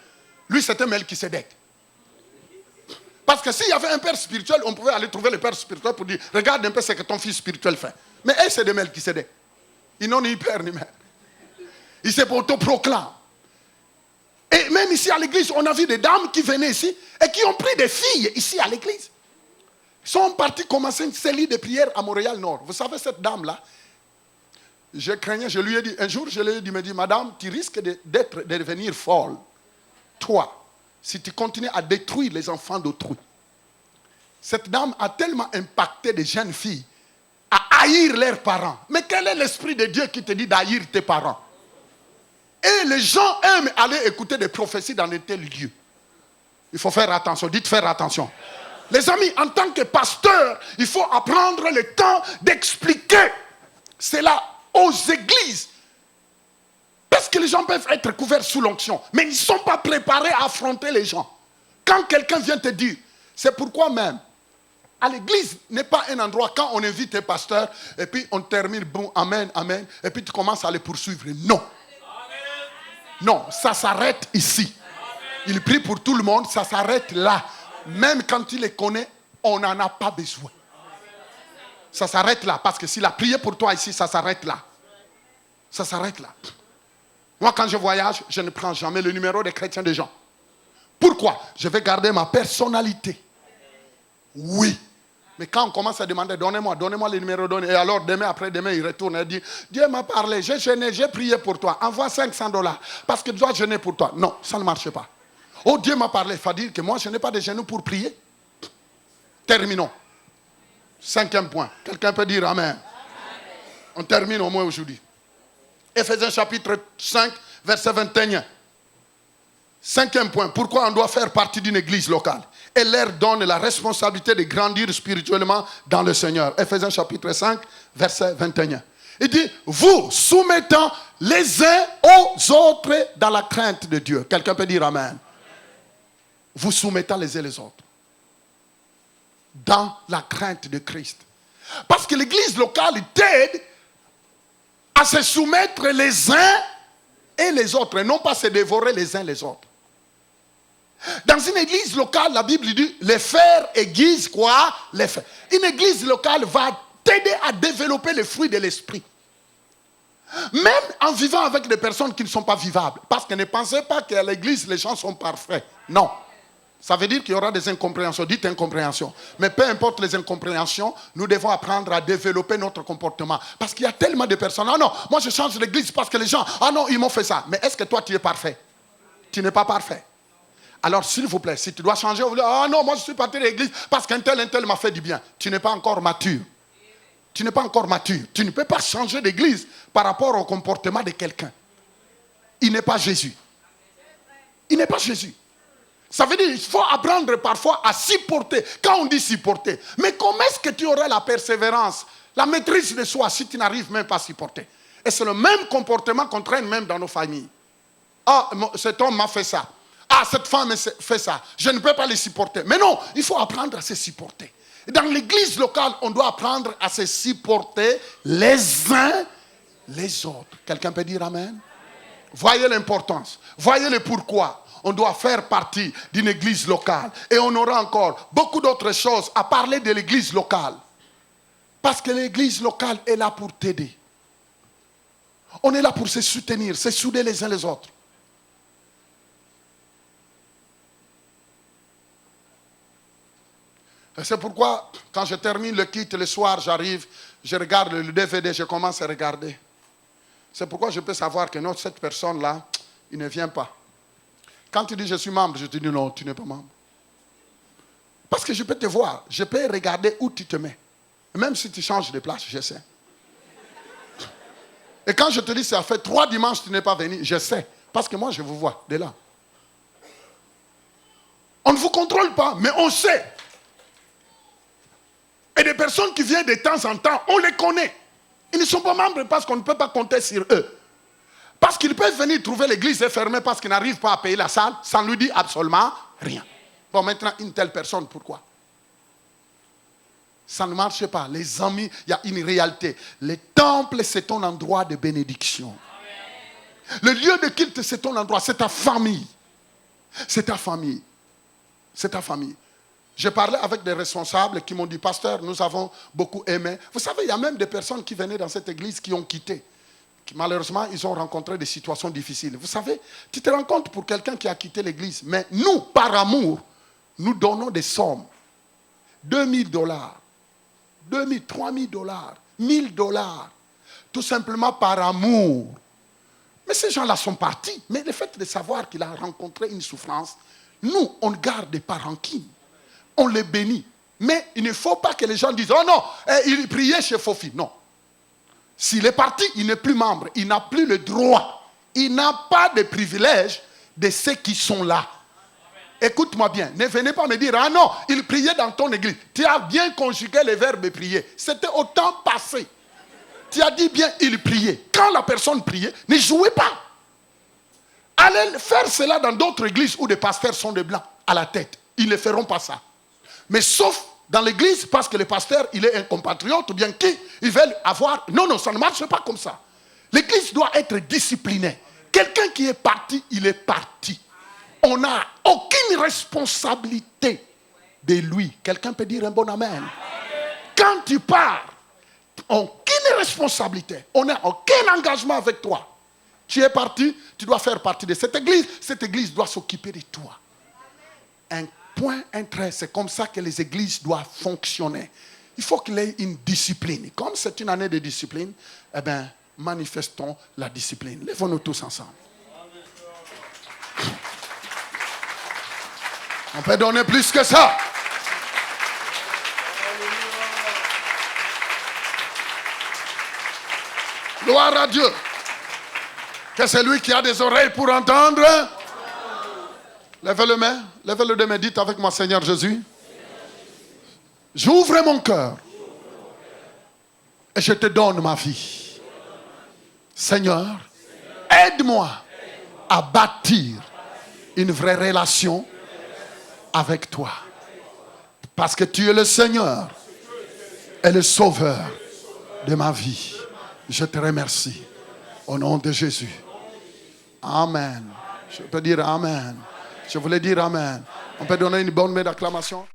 Lui, c'était Melchisédek. Parce que s'il y avait un père spirituel, on pouvait aller trouver le père spirituel pour dire, regarde un peu ce que ton fils spirituel fait. Mais elle, c'est de Melchisédek. Ils n'ont ni père ni mère. Ils se autoproclament. Et même ici à l'église, on a vu des dames qui venaient ici et qui ont pris des filles ici à l'église. Ils sont partis commencer une série de prières à Montréal-Nord. Vous savez, cette dame-là, je craignais, je lui ai dit, un jour, je lui ai dit, il me dit, madame, tu risques de devenir folle. Toi, si tu continues à détruire les enfants d'autrui. Cette dame a tellement impacté des jeunes filles à haïr leurs parents. Mais quel est l'esprit de Dieu qui te dit d'haïr tes parents? Et les gens aiment aller écouter des prophéties dans de tels lieux. Il faut faire attention, dites faire attention. Les amis, en tant que pasteur, il faut apprendre le temps d'expliquer cela aux églises. Parce que les gens peuvent être couverts sous l'onction, mais ils ne sont pas préparés à affronter les gens. Quand quelqu'un vient te dire, c'est pourquoi même, à l'église n'est pas un endroit, quand on invite un pasteur, et puis on termine, bon, amen, amen, et puis tu commences à les poursuivre. Non. Non, ça s'arrête ici. Il prie pour tout le monde, ça s'arrête là. Même quand il les connaît, on n'en a pas besoin. Ça s'arrête là, parce que s'il a prié pour toi ici, ça s'arrête là. Ça s'arrête là. Moi, quand je voyage, je ne prends jamais le numéro des chrétiens des gens. Pourquoi? Je vais garder ma personnalité. Oui. Mais quand on commence à demander, donnez-moi le numéro, et alors demain, après-demain, il retourne et dit, Dieu m'a parlé, j'ai jeûné, j'ai prié pour toi, envoie $500, parce que je dois jeûner pour toi. Non, ça ne marche pas. Oh, Dieu m'a parlé, il faut dire que moi, je n'ai pas de genoux pour prier. Terminons. 5e point. Quelqu'un peut dire Amen. On termine au moins aujourd'hui. Éphésiens chapitre 5, verset 21. 5e point. Pourquoi on doit faire partie d'une église locale? Et leur donne la responsabilité de grandir spirituellement dans le Seigneur. Éphésiens chapitre 5, verset 21. Il dit, vous soumettant les uns aux autres dans la crainte de Dieu. Quelqu'un peut dire Amen. Vous soumettant les uns les autres. Dans la crainte de Christ. Parce que l'église locale t'aide à se soumettre les uns et les autres, et non pas se dévorer les uns les autres. Dans une église locale, la Bible dit, les fers aiguisent quoi? Les fers. Une église locale va t'aider à développer les fruits de l'esprit. Même en vivant avec des personnes qui ne sont pas vivables. Parce que ne pensez pas qu'à l'église, les gens sont parfaits. Non. Ça veut dire qu'il y aura des incompréhensions. Dites incompréhensions. Mais peu importe les incompréhensions, nous devons apprendre à développer notre comportement. Parce qu'il y a tellement de personnes. Ah non, moi je change l'église parce que les gens, ah non, ils m'ont fait ça. Mais est-ce que toi tu es parfait? Tu n'es pas parfait. Alors s'il vous plaît, si tu dois changer, vous dites, ah non, moi je suis parti de l'église parce qu'un tel m'a fait du bien. Tu n'es pas encore mature. Tu n'es pas encore mature. Tu ne peux pas changer d'église par rapport au comportement de quelqu'un. Il n'est pas Jésus. Il n'est pas Jésus. Ça veut dire qu'il faut apprendre parfois à supporter. Quand on dit supporter, mais comment est-ce que tu auras la persévérance, la maîtrise de soi si tu n'arrives même pas à supporter? Et c'est le même comportement qu'on traîne même dans nos familles. Ah, cet homme m'a fait ça. Ah, cette femme fait ça. Je ne peux pas les supporter. Mais non, il faut apprendre à se supporter. Et dans l'église locale, on doit apprendre à se supporter les uns les autres. Quelqu'un peut dire Amen? Voyez l'importance. Voyez le pourquoi. On doit faire partie d'une église locale. Et on aura encore beaucoup d'autres choses à parler de l'église locale. Parce que l'église locale est là pour t'aider. On est là pour se soutenir, se souder les uns les autres. Et c'est pourquoi, quand je termine le kit le soir, j'arrive, je regarde le DVD, je commence à regarder. C'est pourquoi je peux savoir que non, cette personne-là, il ne vient pas. Quand tu dis je suis membre, je te dis non, tu n'es pas membre. Parce que je peux te voir, je peux regarder où tu te mets. Même si tu changes de place, je sais. Et quand je te dis ça fait 3 dimanches que tu n'es pas venu, je sais. Parce que moi, je vous vois de là. On ne vous contrôle pas, mais on sait. Et des personnes qui viennent de temps en temps, on les connaît. Ils ne sont pas membres parce qu'on ne peut pas compter sur eux. Parce qu'ils peuvent venir trouver l'église est fermée parce qu'ils n'arrivent pas à payer la salle, ça ne lui dit absolument rien. Bon, maintenant, une telle personne, pourquoi? Ça ne marche pas. Les amis, il y a une réalité. Le temple, c'est ton endroit de bénédiction. Le lieu de culte, c'est ton endroit, c'est ta famille. C'est ta famille. C'est ta famille. J'ai parlé avec des responsables qui m'ont dit, pasteur, nous avons beaucoup aimé. Vous savez, il y a même des personnes qui venaient dans cette église qui ont quitté. Malheureusement, ils ont rencontré des situations difficiles. Vous savez, tu te rends compte pour quelqu'un qui a quitté l'église, mais nous, par amour, nous donnons des sommes. $2 000, $2 000, $3 000, $1 000, tout simplement par amour. Mais ces gens-là sont partis. Mais le fait de savoir qu'il a rencontré une souffrance, nous, on garde par rancune. On les bénit. Mais il ne faut pas que les gens disent, oh non, il priait chez Fofi. Non. S'il est parti, il n'est plus membre. Il n'a plus le droit. Il n'a pas de privilège de ceux qui sont là. Écoute-moi bien. Ne venez pas me dire, ah non, il priait dans ton église. Tu as bien conjugué le verbe prier. C'était au temps passé. Tu as dit bien, il priait. Quand la personne priait, ne jouez pas. Allez faire cela dans d'autres églises où des pasteurs sont de blancs à la tête. Ils ne feront pas ça. Mais sauf dans l'église, parce que le pasteur, il est un compatriote, ou bien qui, ils veulent avoir... Non, ça ne marche pas comme ça. L'église doit être disciplinée. Quelqu'un qui est parti, il est parti. On n'a aucune responsabilité de lui. Quelqu'un peut dire un bon amen. Quand tu pars, aucune responsabilité. On n'a aucun engagement avec toi. Tu es parti, tu dois faire partie de cette église. Cette église doit s'occuper de toi. Un point, un trait, c'est comme ça que les églises doivent fonctionner. Il faut qu'il y ait une discipline. Comme c'est une année de discipline, eh bien, manifestons la discipline. Lèvons-nous tous ensemble. On peut donner plus que ça. Gloire à Dieu. Que celui qui a des oreilles pour entendre. Lèvez le main. Lèvez-le de main. Dites avec moi, Seigneur Jésus. J'ouvre mon cœur. Et je te donne ma vie. Seigneur, aide-moi à bâtir une vraie relation avec toi. Parce que tu es le Seigneur et le Sauveur de ma vie. Je te remercie. Au nom de Jésus. Amen. Je peux dire Amen. Je voulais dire Amen. On peut donner une bonne main d'acclamation.